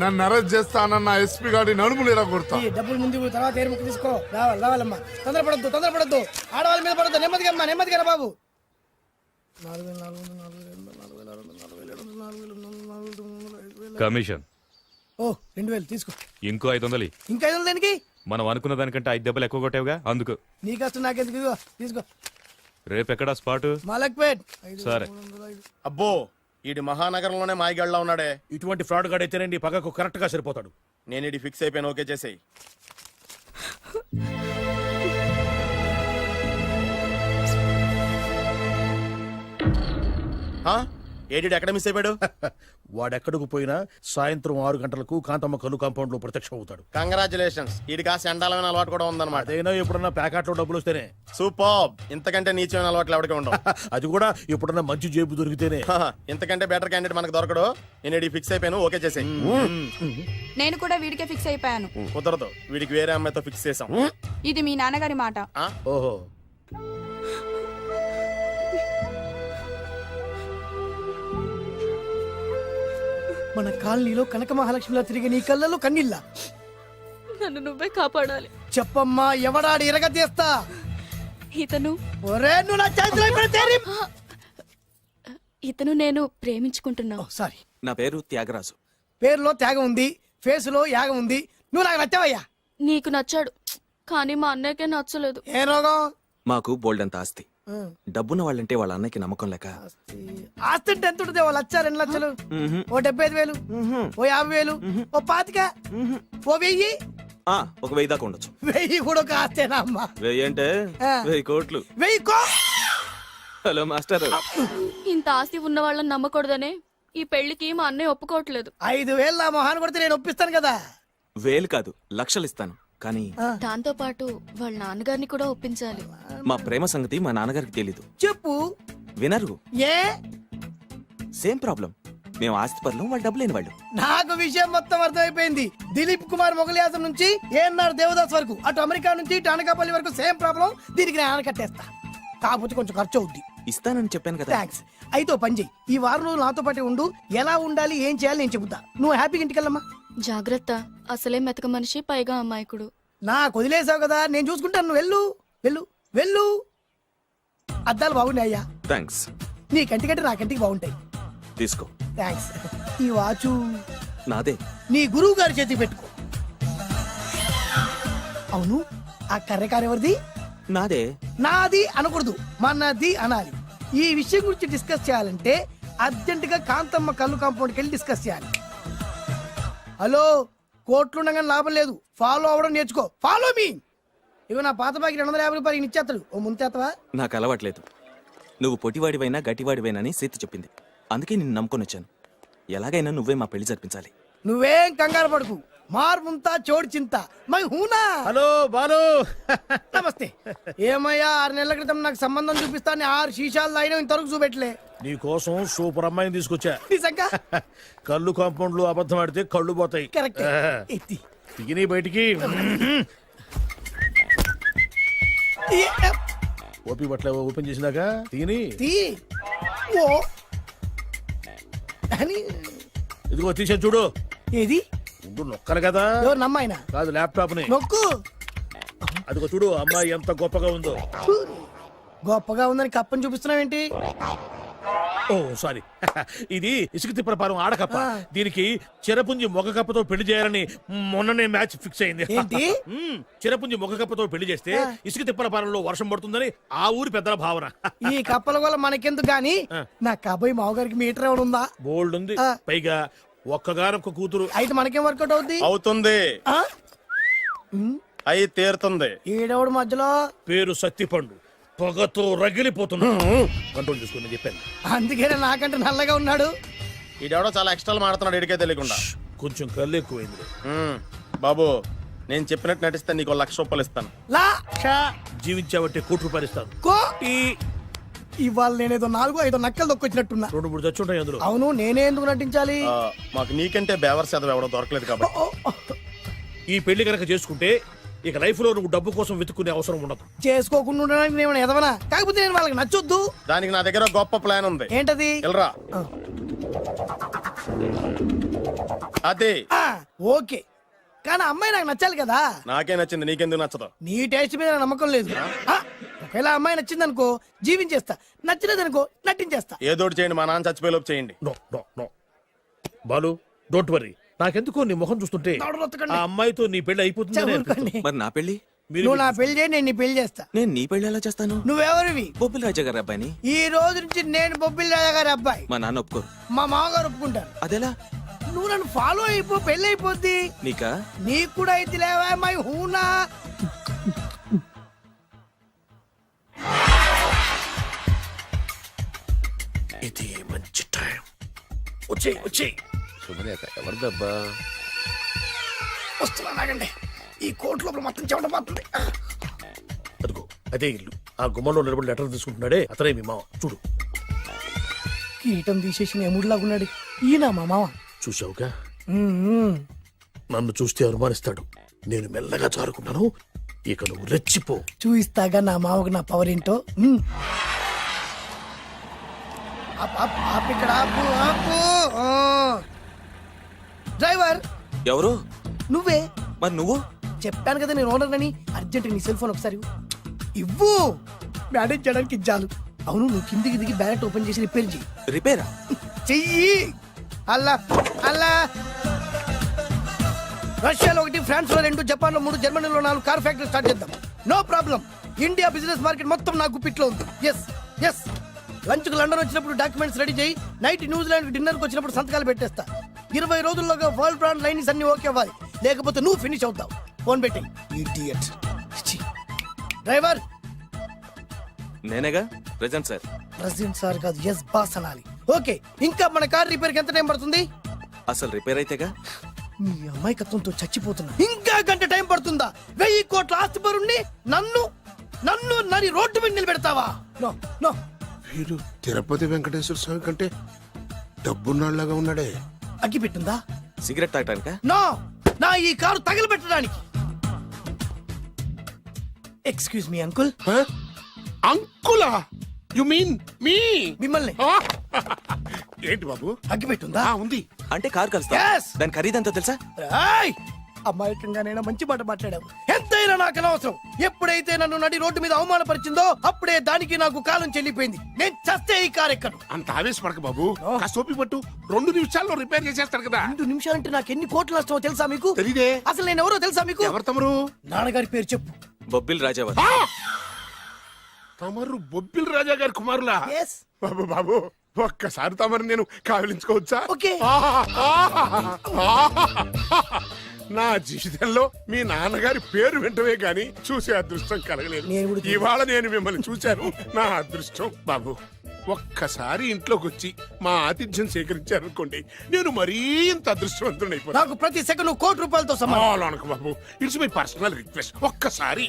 నన్ను అరెస్ట్ చేస్తానన్న ఎస్పీ గారి నడుములు ఇలా కొడతా. ఈ డబ్బులు ముందు తర్వాత ఏరుముక్క తీసుకో. రావాలి రావాలమ్మా, తొందరపడద్దు తొందరపడద్దు. ఆడవాళ్ళ మీద పడద్దు, నెమ్మదిగా అమ్మా, నెమ్మదిగా రా బాబు. 4,400 కమిషన్ ఓ 2000 తీసుకో. ఇంకో 500. ఇంకా 500 దేనికి? మనం అనుకున్న దానికంటే 5 దెబ్బలు ఎక్కువ కొట్టావుగా, అందుకు. నీ కష్టం నాకెందుకు, ఇదిగో తీసుకో. రేపెక్కడా స్పాట్? మలక్పేట్. సరే. అబ్బో, ఈడి మహానగరంలోనే మాయగాళ్ళ ఉన్నాడే. ఇటువంటి ఫ్రాడ్ గాడైతేనండి పగకు కరెక్ట్ గా సరిపోతాడు. నేను ఇది ఫిక్స్ అయిపోయాను, ఓకే చేసేయి. ఏడి ఎక్కడ మిస్ అయిపోయాడు? వాడెక్కడికి పోయినా సాయంత్రం 6 గంటలకు కాంతమ్మ కలు కాంపౌండ్ లో ప్రత్యక్షం అవుతాడు. కంగ్రాచులేషన్స్, ఈడికి ఆ చండాలమైన అలవాటు కూడా ఉందన్నమాట. అదైనా ఎప్పుడన్నా ప్యాకెట్లో డబ్బులు వస్తేనే. సూపర్, ఇంతకంటే నీచమైన అలవాట్లు ఎవరికి ఉండవు. అది కూడా ఎప్పుడన్నా మంచి జేబు దొరికితేనే. ఇంతకంటే బెటర్ క్యాండిడేట్ మనకు దొరకడు. నేను ఇది ఫిక్స్ అయిపోయాను, ఓకే చేసేయి. నేను కూడా వీడికే ఫిక్స్ అయిపోయాను. కుదరదు, వీడికి వేరే అమ్మాయితో ఫిక్స్ చేసాం. ఇది మీ నాన్నగారి మాట. ఓహో, మన కాలనీలో కనక మహాలక్ష్మిలా తిరిగి నీ కళ్ళలో కన్నీళ్ళ. నన్ను నువ్వే కాపాడాలి. చెప్పమ్మా, ఎవడాడి ఎరగతీస్తా. ఇతను ఒరే నువ్వు నా చేతిలో పెడితే ఇతను నేను ప్రేమించుకుంటున్నా. సారీ, నా పేరు త్యాగరాజు. పేరులో త్యాగం ఉంది, ఫేస్ లో యాగం ఉంది. నువ్వు నాకు నచ్చావయ్యా. నీకు నచ్చాడు, కానీ మా అన్నయ్యకే నచ్చలేదు. ఏ రోగం? మాకు బోల్డంత ఆస్తి. డబ్బున్న వాళ్ళంటే వాళ్ళ అన్నకి నమ్మకం లేక. ఆస్తి అంటే ఎంత ఉంటుంది? 1,00,000 2 లక్షలు, ఓ 75,000, ఓ 50,000, ఓ 25,000, ఓ 1000. ఒక 1000 దాకా ఉండొచ్చు. 1000 కూడా ఒక ఆస్తేనా అమ్మా? 1000 అంటే 1000 కోట్లు. 1000 హలో మాస్టర్. ఇంత ఆస్తి ఉన్న వాళ్ళని నమ్మకూడదనే ఈ పెళ్లికి మా అన్నయ్య ఒప్పుకోవట్లేదు. 5,000 నా మొహాన్ని కొడితే నేను ఒప్పిస్తాను కదా. వేలు కాదు లక్షలు ఇస్తాను కానీ దాంతో పాటు వాళ్ళ నాన్నగారిని కూడా ఒప్పించాలి. మా ప్రేమ సంగతి మా నాన్నగారికి తెలీదు. చెప్పు. వినరు. ఏ సేమ్ ప్రాబ్లం. మేము ఆస్తిపరులు, వాళ్ళు డబ్బు లేని వాళ్ళు. నాకు విషయం మొత్తం అర్థమైపోయింది. దిలీప్ కుమార్ మొగలియాసం నుంచి ఏఎన్ఆర్ దేవదాస్ వరకు, అటు అమెరికా నుంచి ఇటు అనకాపల్లి వరకు సేమ్ ప్రాబ్లం. దీనికి నేను ఆనకట్టేస్తా. కాకపోతే కొంచెం ఖర్చు అవుద్ది. ఇస్తానని చెప్పాను కదా. థ్యాంక్స్. అయితే ఓ పని చెయ్యి, ఈ వారం రోజులు నాతో పాటే ఉండు. ఎలా ఉండాలి ఏం చేయాలి నేను చెబుతా. నువ్వు హ్యాపీగా ఇంటికెళ్ళమ్మా. జాగ్రత్త, అసలే మెతక మనిషి, పైగా అమాయకుడు. నాకు వదిలేసావు కదా, నేను చూసుకుంటాను. నువ్వు వెళ్ళు వెళ్ళు వెళ్ళు. అద్దాలు బాగున్నాయ్యా. థ్యాంక్స్. నీ కంటికంటే నా కంటికి బాగుంటాయి. తీసుకో. థ్యాంక్స్. ఈ వాచు నాదే. నీ గురువు గారి చేతికి పెట్టుకో. అవును, ఆ కర్రెకారు ఎవరిది? నాదే. నాది అనకూడదు, మనది అనాలి. ఈ విషయం గురించి డిస్కస్ చేయాలంటే అర్జెంట్ గా కాంతమ్మ కళ్ళు కాంపౌండ్కి వెళ్ళి డిస్కస్ చేయాలి. హలో, కోట్లుండగా లాభం లేదు. ఫాలో అవ్వడం నేర్చుకో. Follow me. ఇవి నా పాత బాకి 250 రూపాయలు ఇచ్చేస్తాడు. ఓ ముంతేత్తవా? నాకు అలవాట్లేదు. నువ్వు పొట్టివాడివైనా గట్టివాడివైనా అని సీత చెప్పింది. అందుకే నిన్ను నమ్ముకొని వచ్చాను. ఎలాగైనా నువ్వే మా పెళ్లి జరిపించాలి. నువ్వేం కంగారు పడుకు. మార్ ముంతా చోడు చింత మై హూనా. హలో బాలు. నమస్తే. ఏమయ్యా, 6 నెలల క్రితం నాకు సంబంధం చూపిస్తాను 6 శీషాలు అయినా ఇంతవరకు చూపెట్టలే. నీ కోసం సూపర్ అమ్మాయిని తీసుకొచ్చా. నిజంగా? కళ్ళు కాంపౌండ్ లో అబద్ధం ఆడితే కళ్ళు పోతాయి. కరెక్ట్. ఎత్తి తిని బయటికి. ఓపి బట్ల ఓపెన్ చేసినాక తిని. తీ. ఓ అని. ఇదిగో తీసే చూడు. ఏది? ఉండు నొక్కను కదా. ఎవరు నమ్మాయినా? కాదు, ల్యాప్టాప్ ని నొక్కు. అదిగో చూడు, అమ్మాయి ఎంత గొప్పగా ఉందో. గొప్పగా ఉందని కప్పని చూపిస్తున్నావేంటి? ఓ సారీ. ఇది ఇసుక తిప్పలపారం ఆడకప్ప. దీనికి చిరపుంజి మొగ కప్పతో పెళ్లి చేయాలని మొన్ననే మ్యాచ్ ఫిక్స్ అయింది. ఏంటి? చిరపుంజి మొగ కప్పతో పెళ్లి చేస్తే ఇసుక తిప్పలపారంలో వర్షం పడుతుందని ఆ ఊరి పెద్దల భావన. ఈ కప్పల వల్ల మనకెందుకు గాని, నా కాబోయే మావగారికి మీటర్ ఎవరు ఉందా? బోల్డ్ ఉంది. పైగా ఒక్కగానొక్క కూతురు. అయితే మనకేం వర్కౌట్ అవుద్ది? అవుతుంది. ఆ? అయి తీరుతుంది. ఈడెవడు మధ్యలో? పేరు సత్తిపండు. పొగతో రగిలిపోతున్నా. కంట్రోల్ చూసుకుని చెప్పాను. అందుకేనే నాకంటే నల్లగా ఉన్నాడు. ఈడెవడో చాలా ఎక్స్ట్రాలు మాడుతున్నాడు, ఇడికే తెలియకుండా. కొంచెం కళ్ళు ఎక్కువైంది. బాబు, నేను చెప్పినట్టు నటిస్తే నీకు 1,00,000 రూపాయలు ఇస్తాను. జీవించావంటే ₹1,00,000 ఇస్తాను. ఇవాళ నేనేదో 4-5 నక్కలు దొక్కొచ్చినట్టున్నా. 2-3 చచ్చుంటాయి అందులో. అవును, నేనే ఎందుకు నటించాలి? మాకు నీకంటే బేవర్ చదువు ఎవడో దొరకలేదు కాబట్టి. ఈ పెళ్లి కనుక చేసుకుంటే ఇక లైఫ్ లో నువ్వు డబ్బు కోసం వెతుక్కునే అవసరం ఉండదు. చేసుకోకుండా ఉండడానికి నేను ఎదవనా? కాకపోతే నేను వాళ్ళకి నచ్చొద్దు. దానికి నా దగ్గర గొప్ప ప్లాన్ ఉంది. ఏంటది? వెళ్ళరా. అదే. ఓకే, కానీ అమ్మాయి నాకు నచ్చాలి కదా. నాకే నచ్చింది, నీకెందుకు నచ్చదు? నీ టేస్ట్ మీద నాకు నమ్మకం లేదు. ఒకవేళ అమ్మాయి నచ్చింది అనుకో జీవించేస్తా, నచ్చలేదనుకో నటించేస్తా. ఏదోటి చేయండి, మా నాన్న చచ్చిపోయేలోపు చేయండి. No no no Balu, don't worry. నాకెందుకో నీ ముఖం చూస్తుంటే ఆ అమ్మాయితో నీ పెళ్లి అయిపోతుంది. మరి నా పెళ్లి? నువ్వు నా పెళ్లి చేయి, నేను నీ పెళ్లి చేస్తా. నేను నీ పెళ్లి ఎలా చేస్తాను? నువ్వెవరివి? బొబ్బిలి రాజా గారి అబ్బాయిని. ఈ రోజు నుంచి నేను బొబ్బిలి రాజా గారి అబ్బాయి. మా నాన్న ఒప్పుకోరు. మా మామగారు ఒప్పుకుంటారు. అదెలా? నువ్వు నన్ను ఫాలో అయిపో, పెళ్లి అయిపోద్ది. నీకా? నీకు కూడా అయితే లేవా మై హూనా. ఇది మంచి టైం. వచ్చేయ్ వచ్చేయ్. ఎవరిదబ్బా? వస్తున్నా, నాగండి. ఈ కోర్టు లోపల మొత్తం చెమట పోతుంది. అదిగో అదే ఇల్లు. ఆ గుమ్మలో నిలబడి లెటర్ తీసుకుంటున్నాడే అతనే మీ మామ. చూడు. కిరీటం తీసేసిన ఎముడిలాగున్నాడు. ఈయన మా మామ. చూసావుగా, నన్ను చూస్తే అనుమానిస్తాడు. నేను మెల్లగా జారుకున్నాను. ఇక నువ్వు రెచ్చిపో. చూయిస్తాగా నా మామకు నా పవర్ ఏంటో. ఇక్కడ ఆపు, ఆపు. డ్రైవర్. ఎవరు? నువ్వే. మరి నువ్వు? చెప్పాను కదా నేను ఓనర్ అని. అర్జెంట్ నీ సెల్ ఫోన్ ఒకసారి ఇవ్వు. మేనేజ్ చేయడానికి ఇచ్చాను. అవును, నువ్వు కిందికి దిగి బ్యాలెట్ ఓపెన్ చేసి రిపేర్ చెయ్యి. రిపేరా? చెయ్యి. అల్లా అల్లా. రష్యాలో 1, ఫ్రాన్స్ లో 2, జపాన్ లో 3, జర్మనీలో 4 కార్ ఫ్యాక్టరీ స్టార్ట్ చేద్దాం. No problem. India business market మొత్తం నా గుప్పిట్లో ఉంది. Yes yes. లంచ్ కు లండన్ వచ్చినప్పుడు డాక్యుమెంట్స్ రెడీ చేయి. నైట్ న్యూజిలాండ్ డిన్నర్ కు వచ్చినప్పుడు సంతకాలు పెట్టేస్తా. 20 రోజుల్లోగా వరల్డ్ బ్రాండ్ లైన్స్ అన్ని ఓకే అవ్వాలి, లేకపోతే నువ్వు ఫినిష్ అవుతావు. ఫోన్ పెట్టి. ఇడియట్. డ్రైవర్. నేనేగా ప్రెజెంట్ సార్. ప్రెసిడెంట్ సార్ కాదు, ఎస్ బాస్ అనాలి. ఓకే, ఇంకా మన కార్ రిపేర్ కి ఎంత టైం పడుతుంది? అసలు రిపేర్ అయితేగా. నీ అమాయకత్వంతో చచ్చిపోతున్నా. ఇంకా గంట టైం పడుతుందా? 1000 కోట్ల ఆస్తి పరుణ్ణి నన్ను నన్ను నరి రోడ్డు మీద నిలబెడతావా? No no. వీడు తిరుపతి వెంకటేశ్వర స్వామి కంటే డబ్బున్నాళ్ళగా ఉన్నాడే. అగ్గి పెట్టుందా? సిగరెట్ తాగటానికా? నో, నా ఈ కారు తగలబెట్టడానికి. Excuse me uncle. అంకులా? You mean me? మిమ్మల్ని. ఏంటి బాబు? అగ్గి పెట్టుందా? ఉంది. అంటే కారు కలుస్తా. Yes. దాని ఖరీదంతా తెలుసా? ఏయ్! అమాయకంగానైనా మంచి మాట మాట్లాడావు. ఎంతైనా నాకు అనవసరం. ఎప్పుడైతే నన్ను నడి రోడ్డు మీద అవమానపరిచిందో అప్పుడే దానికి నాకు కాలం చెల్లిపోయింది. నేను చస్తే ఈ కారు ఎక్కను. అంత ఆవేశపడక బాబు. కాస్త ఓపిక పట్టు. 2 నిమిషాల్లో రిపేర్ చేసేస్తాడు కదా. 2 నిమిషాలంటే నాకు ఎన్ని కోట్లు నష్టమో తెలుసా మీకు? తెలీదే. అసలు నేను ఎవరో తెలుసా మీకు? ఎవరు తమరు? నాన్నగారి పేరు చెప్పు. బొబ్బిల్ రాజావారు. తమరు బొబ్బిల్ రాజా గారి కుమారులా? Yes. బాబు బాబు ఒక్కసారి తమరు నేను కావలించుకోవచ్చా? ఓకే. నా జీవితంలో మీ నాన్నగారి పేరు వింటమే గాని చూసే అదృష్టం కలగలేదు. నేను కూడా ఇవాళ నేను మిమ్మల్ని చూశాను. నా అదృష్టం. బాబు ఒక్కసారి ఇంట్లోకి వచ్చి మా ఆతిథ్యం సేకరించారనుకోండి, నేను మరీ ఇంత అదృష్టవంతుడైపోతాను. నాకు ప్రతి సెకండ్ 1 కోటి రూపాయలతో సమానం. అనకు బాబు, ఇట్స్ మై పర్సనల్ రిక్వెస్ట్. ఒక్కసారి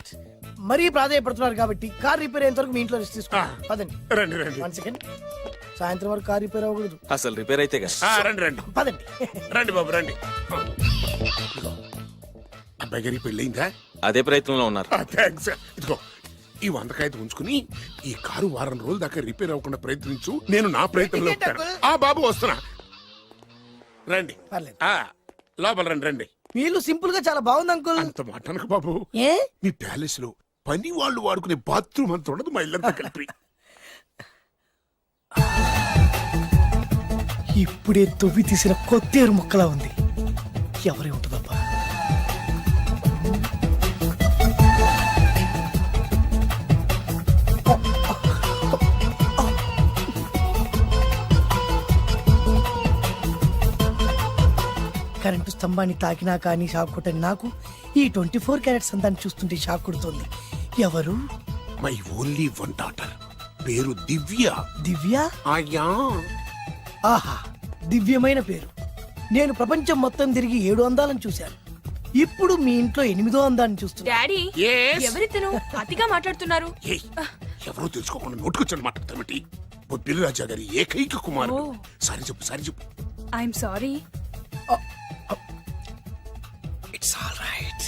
మరీ ప్రాధాయపడుతున్నారు కాబట్టి కార్ రిపేర్ అయ్యేంత వరకు మీ ఇంట్లో రెస్ట్ తీసుకో. పదండి. రండి రండి. 1 సెకండ్. సాయంత్రం వరకు కార్ రిపేర్ అవ్వకూడదు. అసలు రిపేర్ అయితే రండి రండి. పదండి. రండి బాబు రండి. అబ్బాయి గారి పెళ్ళయిందా? అదే ప్రయత్నంలో ఉన్నారు. థ్యాంక్స్. ఇదిగో ఈ 100 కాగితం ఉంచుకుని ఈ కారు వారం రోజుల దాకా రిపేర్ అవ్వకుండా ప్రయత్నించు. నేను నా ప్రయత్నంలో ఉంటాను. బాబు వస్తున్నా. రండి. పర్లేదు. లోపల రండి రండి. వీళ్ళు సింపుల్ గా చాలా బాగుంది అంకుల్. అంత మాట అనకు బాబు. ఏ? మీ ప్యాలెస్ లో పని వాళ్ళు వాడుకునే బాత్రూమ్ అంత ఉండదు. మా ఇల్లంతా కలిపి. ఇప్పుడే తొవ్వి తీసిన కొత్తేరు ముక్కలా ఉంది. ఎవరే ఉంటుందబ్బా? కరెంటు స్తంభాన్ని తాకినా కానీ షాక్ కొట్టని నాకు ఈ 24 క్యారెట్స్ అందాన్ని చూస్తుంటే షాక్ కొడుతుంది. ఎవరు? My only 1 daughter. పేరు దివ్య. దివ్య? అయ్యా. ఆహా, దివ్యమైన పేరు. నేను ప్రపంచం మొత్తం తిరిగి 7 అందాలను చూశాను. ఇప్పుడు మీ ఇంట్లో 8వ అందాన్ని చూస్తున్నా. Daddy, Yes? ఎవరితను అతిగా మాట్లాడుతున్నారు? ఏయ్, ఎవరో తెలుసుకోకుండా నోటుకొచ్చాను మాట్లాడతామటి. బొబ్బిలి రాజా గారి ఏకైక కుమారుడు. సారీ చెప్పు సారీ చెప్పు. I'm sorry. It's all right.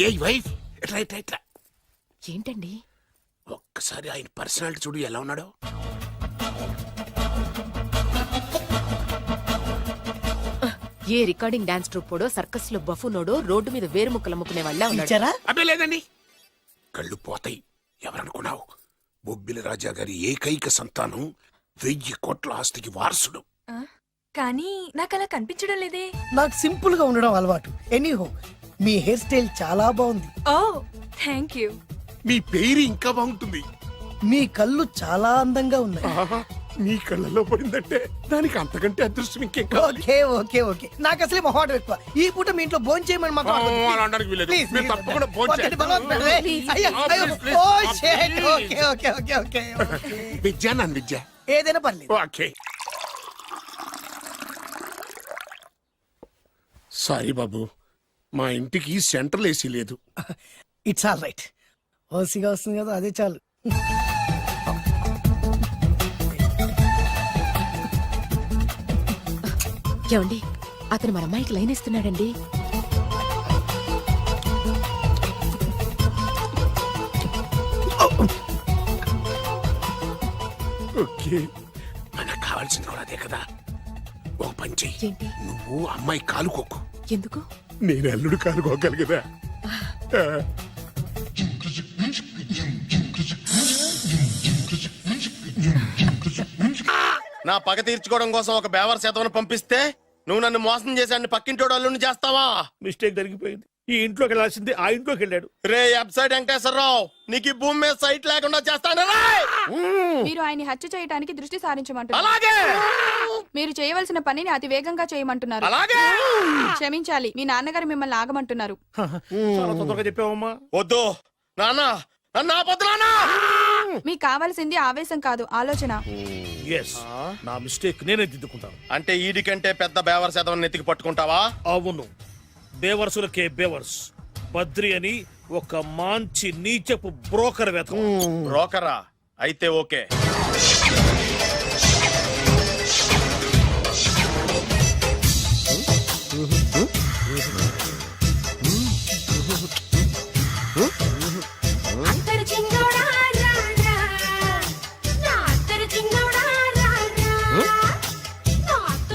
A wife ఎట్లా ఎట్లా ఎట్లా ఏంటండి? ఒక్కసారి ఆయన పర్సనాలిటీ చూడు ఎలా ఉన్నాడో. ఏ రికార్డింగ్ డాన్స్ ట్రూపోడో సర్కస్ లో బఫునోడో రోడ్డు మీద వేరు ముక్కలు అమ్ముకునే వాళ్ళ ఇచ్చారా? అబ్బే లేదండి. కళ్ళు పోతాయి. ఎవరనుకున్నావు? బొబ్బిలి రాజా గారి ఏకైక సంతానం 1000 కోట్ల ఆస్తికి వారసుడు. కానీ నాకు అలా కనిపించడం లేదే. నాకు సింపుల్ గా ఉండడం అలవాటు. ఎనీహో, మీ హెయిర్ స్టైల్ చాలా బాగుంది. ఓ థ్యాంక్ యూ. మీ పేరు ఇంకా బాగుంటుంది. మీ కళ్ళు చాలా అందంగా ఉన్నాయి. ఆహా, మీ కళ్ళలో పడిందంటే దానికి అంతకంటే అదృష్టం ఇంకేం కావాలి? Okay okay okay. నాకు అసలే మొహాటం ఎక్కువ. ఈ పూట మీ ఇంట్లో భోజనం చేయమని మాత్రం అనవద్దు. అలా అనడానికి వీలేదు. Please, మీరు తప్పకుండా భోజనం వద్దండి, చేయండి. బలవంతం పెట్టవే. అయ్యో, అయ్యో. Please, please. ఓ, shit. Okay okay okay okay okay. Vidya నన్ను విద్య. ఏదైనా పర్లేదు. ఓకే. సారీ బాబు, మా ఇంటికి సెంట్రల్ ఏసీ లేదు. It's all right. ఓసిగా వస్తుంది కదా, అదే చాలు. ఏమండి, అతను మన అమ్మాయికి లైన్ ఇస్తున్నాడండి. ఓకే, మనకు కావాల్సింది కూడా అదే కదా. ఒక పని చెయ్యి. ఏంటి? నువ్వు అమ్మాయి కాలుకోకు. ఎందుకు? నేను అల్లుడు కాలుకోగలి కదా. నా పగ తీర్చుకోవడం కోసం ఒక బేవర్ శాతం పంపిస్తే నువ్వు నన్ను మోసం చేశాన్ని పక్కింటోడు అల్లుడిని చేస్తావా? మిస్టేక్ జరిగిపోయింది. ఈ ఇంట్లోకి వెళ్ళాల్సింది ఆ ఇంట్లోకి వెళ్ళాడు. రే వెబ్సైట్ వెంకటేశ్వరరావు, నీకు ఈ భూమి మీద సైట్ లేకుండా చేస్తాను. మీరు ఆయన్ని హత్య చేయడానికి దృష్టి సారించమంటున్నారు. అలాగే మీరు చేయవలసిన పనిని అతి వేగంగా చేయమంటున్నారు. అలాగే క్షమించాలి, మీ నాన్నగారు మిమ్మల్ని ఆగమంటున్నారు. చాలా తొందరగా చెప్పావమ్మా. వద్దు నాన్న, నన్ను ఆపొద్దు నాన్న. మీకు కావాల్సింది ఆవేశం కాదు, ఆలోచన. ఎస్, నా మిస్టేక్ నేనే దిద్దుకుంటాను. అంటే ఈడికంటే పెద్ద బేవర్స్ ఎదవని ఎత్తికి పట్టుకుంటావా? అవును, బేవర్సులకే బేవర్స్. బద్రి అని ఒక మంచి నీచపు బ్రోకర్ వెతకం. బ్రోకరా? అయితే ఓకే.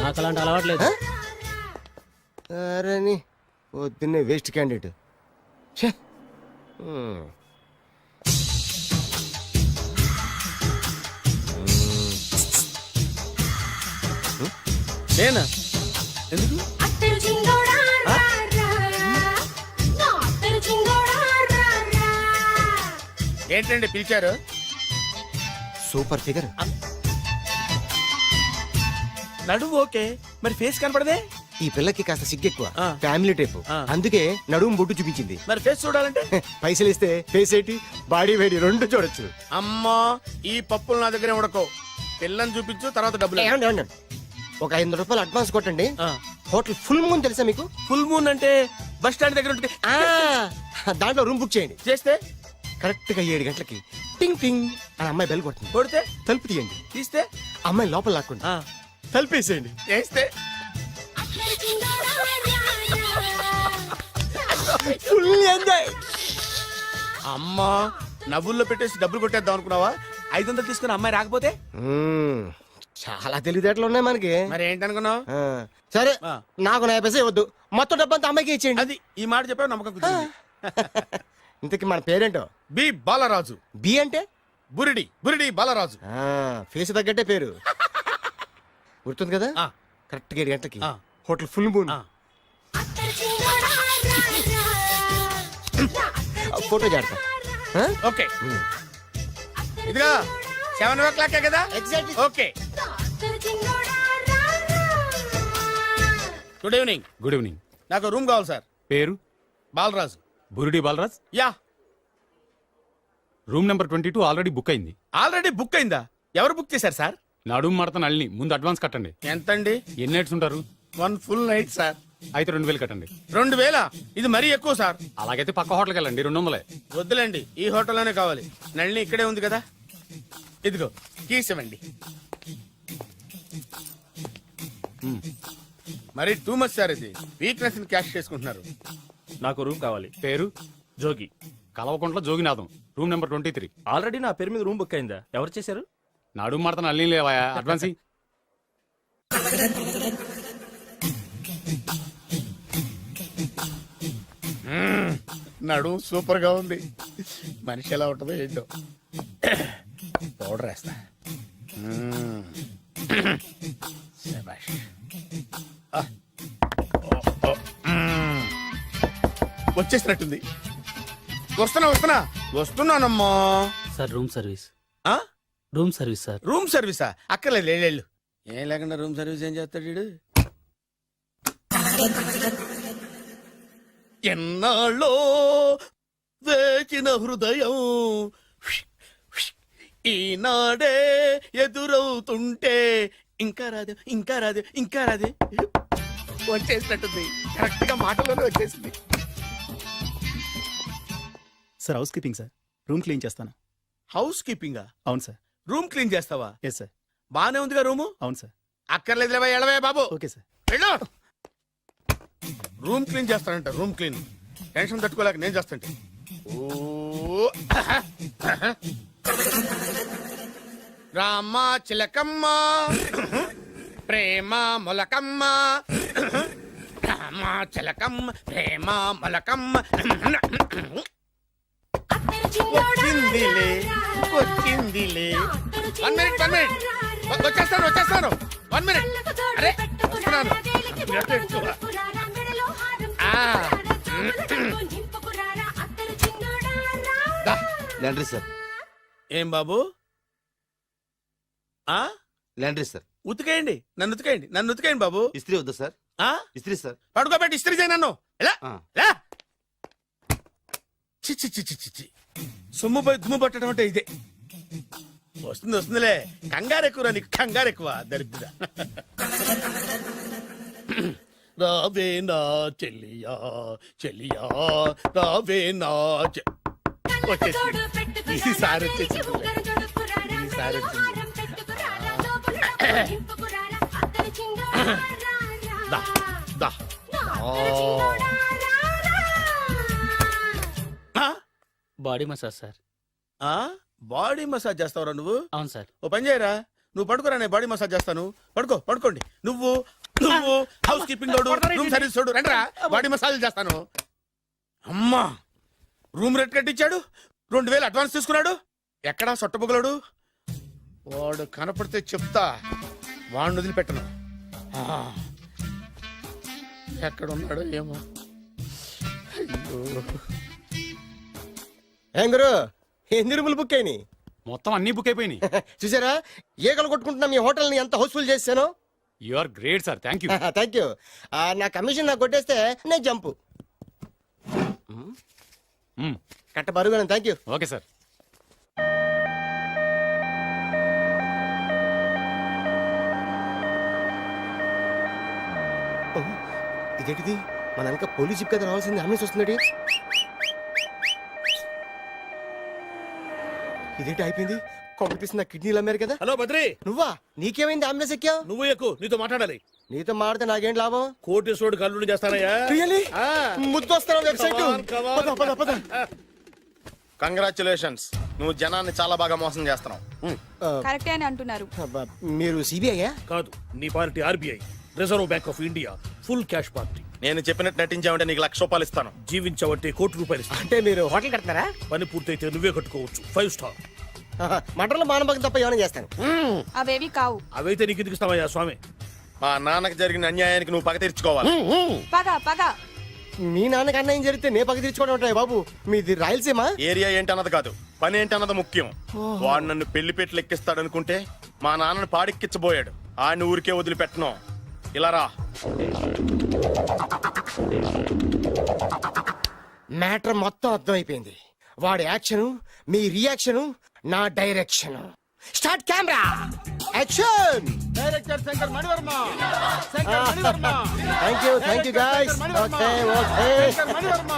నాకు అలాంటి అలవాట్లేదు. అరే పొద్దున్నే వేస్ట్ క్యాండిడేట్. నేనా? ఎందుకు? ఏంటండి పిలిచారు? Super figure. నడువు ఓకే, మరి ఫేస్ కనపడదే. ఈ పిల్లకి కాస్త సిగ్గెక్కువ, ఫ్యామిలీ టైప్. అందుకే నడుము బొట్టు చూపించింది. మరి ఫేస్ చూడాలంటే పైసలు ఇస్తే ఫేస్ ఏంటి, బాడీ వేడి రెండు చూడొచ్చు. అమ్మా, ఈ పప్పులు నా దగ్గరే ఉడకో. పిల్లని చూపించు, తర్వాత డబ్బులు. ఒక 500 రూపాయలు అడ్వాన్స్ కొట్టండి. హోటల్ ఫుల్ మూన్ తెలుసా మీకు? ఫుల్ మూన్ అంటే బస్ స్టాండ్ దగ్గర ఉంటుంది. దాంట్లో రూమ్ బుక్ చేయండి. చేస్తే కరెక్ట్ గా 7 గంటలకి టింగ్ టింగ్ అని అమ్మాయి బెల్ కొడుతుంది. కొడితే తలుపు తీయండి. తీస్తే అమ్మాయి లోపల లాక్కుండి తలుపేసేయండి. చేస్తే ఫుల్ ఎంజాయ్. అమ్మా, నవ్వుల్లో పెట్టేసి డబ్బులు కొట్టేద్దాం అనుకున్నావా? 500 తీసుకుని అమ్మాయి రాకపోతే? చాలా తెలివితేటలు ఉన్నాయి మనకి. మరి ఏంటనుకున్నావు? సరే, నాకు 50 పైసలు ఇవ్వద్దు, మొత్తం డబ్బంతా అమ్మాయికి ఇచ్చేయండి. అది ఈ మాట చెప్పావు, నమ్మకం కుదిరింది. ఇంతకి మన పేరేంటో? బి బాలరాజు. బి అంటే బురిడి, బురిడి బాలరాజు. ఫేస్ తగ్గట్టే పేరు. గుర్తుంది కదా? కరెక్ట్ గా 7 గంటలకి హోటల్ ఫుల్ మూన్. ఫోటో చేడతా. ఓకే, ఇదిగా 7 o'clock కదా? Exactly. Okay. Good evening. Good evening. నాకు రూమ్ కావాలి సార్. పేరు? బాలరాజు. బురుడి Balaraj. Yeah. Room number 22 already book అయింది. ఆల్రెడీ బుక్ అయిందా? ఎవరు బుక్ చేశారు సార్? నడుము మడత నల్ని. ముందు అడ్వాన్స్ కట్టండి. ఎంతండి? ఎన్ని నైట్స్ ఉంటారు? 1 full night సార్. అయితే 2000 కట్టండి. 2000? ఇది మరీ ఎక్కువ సార్. అలాగైతే పక్క హోటల్కి వెళ్ళండి, 200. వద్దులేండి, ఈ హోటల్లోనే కావాలి. నళిని ఇక్కడే ఉంది కదా. ఇదిగో కీస్ ఇవ్వండి. మరి టూ మచ్ సార్, ఇది వీక్నెస్ ని క్యాష్ చేసుకుంటున్నారు. నాకు రూమ్ కావాలి. పేరు? Jogi. Kalavakuntla Joginatham. Room number 23. Already నా పేరు మీద రూమ్ బుక్ అయిందా? ఎవరు చేశారు? నడుము మడత నల్లి లేవా? అడ్వాన్స్ ఇయ్యి. నడు సూపర్ గా ఉంది. మనిషి ఎలా ఉంటుందో ఏంటో. పౌడర్ వేస్తా. శభాష్. వచ్చేసినట్టుంది. వస్తున్నానమ్మా. Sir room service. Room service sir. Room సర్వీసా? అక్కర్లేదు, లేళ్ళు. ఏం లేకుండా రూమ్ సర్వీస్ ఏం చేస్తాడు వీడు? ఎన్నాళ్ళో వేచిన హృదయం ఈనాడే ఎదురవుతుంటే ఇంకా రాదే, ఇంకా రాదే, ఇంకా రాదే. వచ్చేసినట్టుంది. కరెక్ట్ గా మాటలోనే వచ్చేసింది. Sir housekeeping sir. Room clean చేస్తాను. హౌస్ కీపింగా? అవును సార్. రూమ్ క్లీన్ చేస్తావా? Yes sir. బానే ఉందిగా రూము? అవును సార్. అక్కర్లేదు, ఎడవే బాబు. Okay sir. వెళ్ళు. రూమ్ క్లీన్ చేస్తానంట. రూమ్ క్లీన్ టెన్షన్ తట్టుకోలేక నేను చేస్తాంటే. ఓ రామ చిలకమ్మ ప్రేమ మొలకమ్మ, రామ చిలకమ్మ ప్రేమ మొలకమ్మ. వచ్చిందిలే, వచ్చిందిలే. 1 minute, 1 minute. వచ్చేస్తాను. 1 minute. అరే వస్తున్నాను. Laundry sir. ఏం బాబు? Laundry sir. ఉతికేయండి, నన్ను ఉతికేయండి బాబు. ఇస్త్రీ వద్దా సార్? ఇస్త్రీ సార్. పడుకోబెట్టి ఇస్త్రీ చేయి నన్ను. ఎలా చిచ్చి సొమ్ము పోయి దుమ్ము పట్టడం అంటే ఇదే. వస్తుంది వస్తుందిలే, కంగారు ఎక్కువ, నీకు కంగారు ఎక్కువ దరిద్ర. రావే నా చెల్లియా చెల్లియా, రావే నా వచ్చేసింది. ఈసారి వచ్చేసింది. ఈసారి వచ్చింది. దా, దా. Body massage sir. Body massage చేస్తావురా నువ్వు? అవును సార్. ఓ పని చేయరా, నువ్వు పడుకోరా, నేను బాడీ మసాజ్ చేస్తాను. పడుకో, పడుకోండి. నువ్వు నువ్వు హౌస్ కీపింగ్ తోడు, రూమ్ సర్వీస్ తోడు, రండిరా బాడీ మసాజ్ చేస్తాను. అమ్మా, రూమ్ రేట్ కట్టించాడు, 2000 అడ్వాన్స్ తీసుకున్నాడు. ఎక్కడా సొట్టబుగలాడు? వాడు కనపడితే చెప్తా, వాడిని వదిలిపెట్టను. ఎక్కడ ఉన్నాడో ఏమో. ఏం గురు, ఎన్ని రూములు బుక్ అయినాయి? మొత్తం అన్ని బుక్ అయిపోయినాయి. చూసారా ఈగలు కొట్టుకుంటున్నా మీ హోటల్ ని ఎంత హౌస్ఫుల్ చేశాను. You are great sir, thank you. Thank you. నా కమిషన్ నాకు కొట్టేస్తే నేను జంపు కట్ట బరుగాను. Thank you. Okay sir. ఇదేంటిది, మన వెనక పోలీస్ జిప్ కదా రావాల్సింది, అంబులెన్స్ వస్తున్నాడు. ఇదేంటి అయిపోయింది, కాంపిటీషన్ నా కిడ్నీలు అమ్మారు కదా. హలో బద్రి, నువ్వా? నీకేమైంది, అంబులెన్స్ ఎక్కావు? నువ్వు ఎక్కువ, నీతో మాట్లాడాలి. నీతో మాడితే నాకేం లాభం? కోటేశ్వరుడు కల్లుడు చేస్తానయ్యా. Really? ముద్దు వస్తాను వెబ్సైట్. కంగ్రాచులేషన్స్, నువ్వు జనాన్ని చాలా బాగా మోసం చేస్తున్నావు. కరెక్టే అని అంటున్నారు. మీరు సిబిఐ? కాదు, నీ party RBI, reserve bank of India, full cash party. నేను చెప్పినట్టు నటించావంటే నీకు ₹1,00,000 ఇస్తాను. జీవించవంటే ₹1,00,00,000 ఇస్తాను. అంటే మీరు హోటల్ కడతారా? పని పూర్తయితే నువ్వే కట్టుకోవచ్చు, 5 స్టార్. మటన్లో మానభంగం తప్ప ఏమైనా చేస్తాను. అవేవి కావు. అవైతే నీకు ఎందుకు ఇస్తావయ్యా స్వామి? మా నాన్నకి జరిగిన అన్యాయానికి నువ్వు పగ తీర్చుకోవాలి. పగ పగ. మీ నాన్నకి అన్యాయం జరిగితే నే పక్క తీర్చుకోవడం ఉంటాయి బాబు. మీది రాయలసీమ. ఏరియా ఏంటన్నది కాదు, పని ఏంటన్నది ముఖ్యం. వాడు నన్ను పెళ్లి పెట్లు ఎక్కిస్తాడు అనుకుంటే మా నాన్నని పాడెక్కించబోయాడు. ఆడిని ఊరికే వదిలిపెట్టను. ఇలా రా. మ్యాటర్ మొత్తం అర్థమైపోయింది. వాడి యాక్షన్, మీ రియాక్షన్, నా direction. Start camera, action. Director Shankar Mani Varma. Shankar Mani Varma. Thank you guys. Okay okay. Shankar Mani Varma.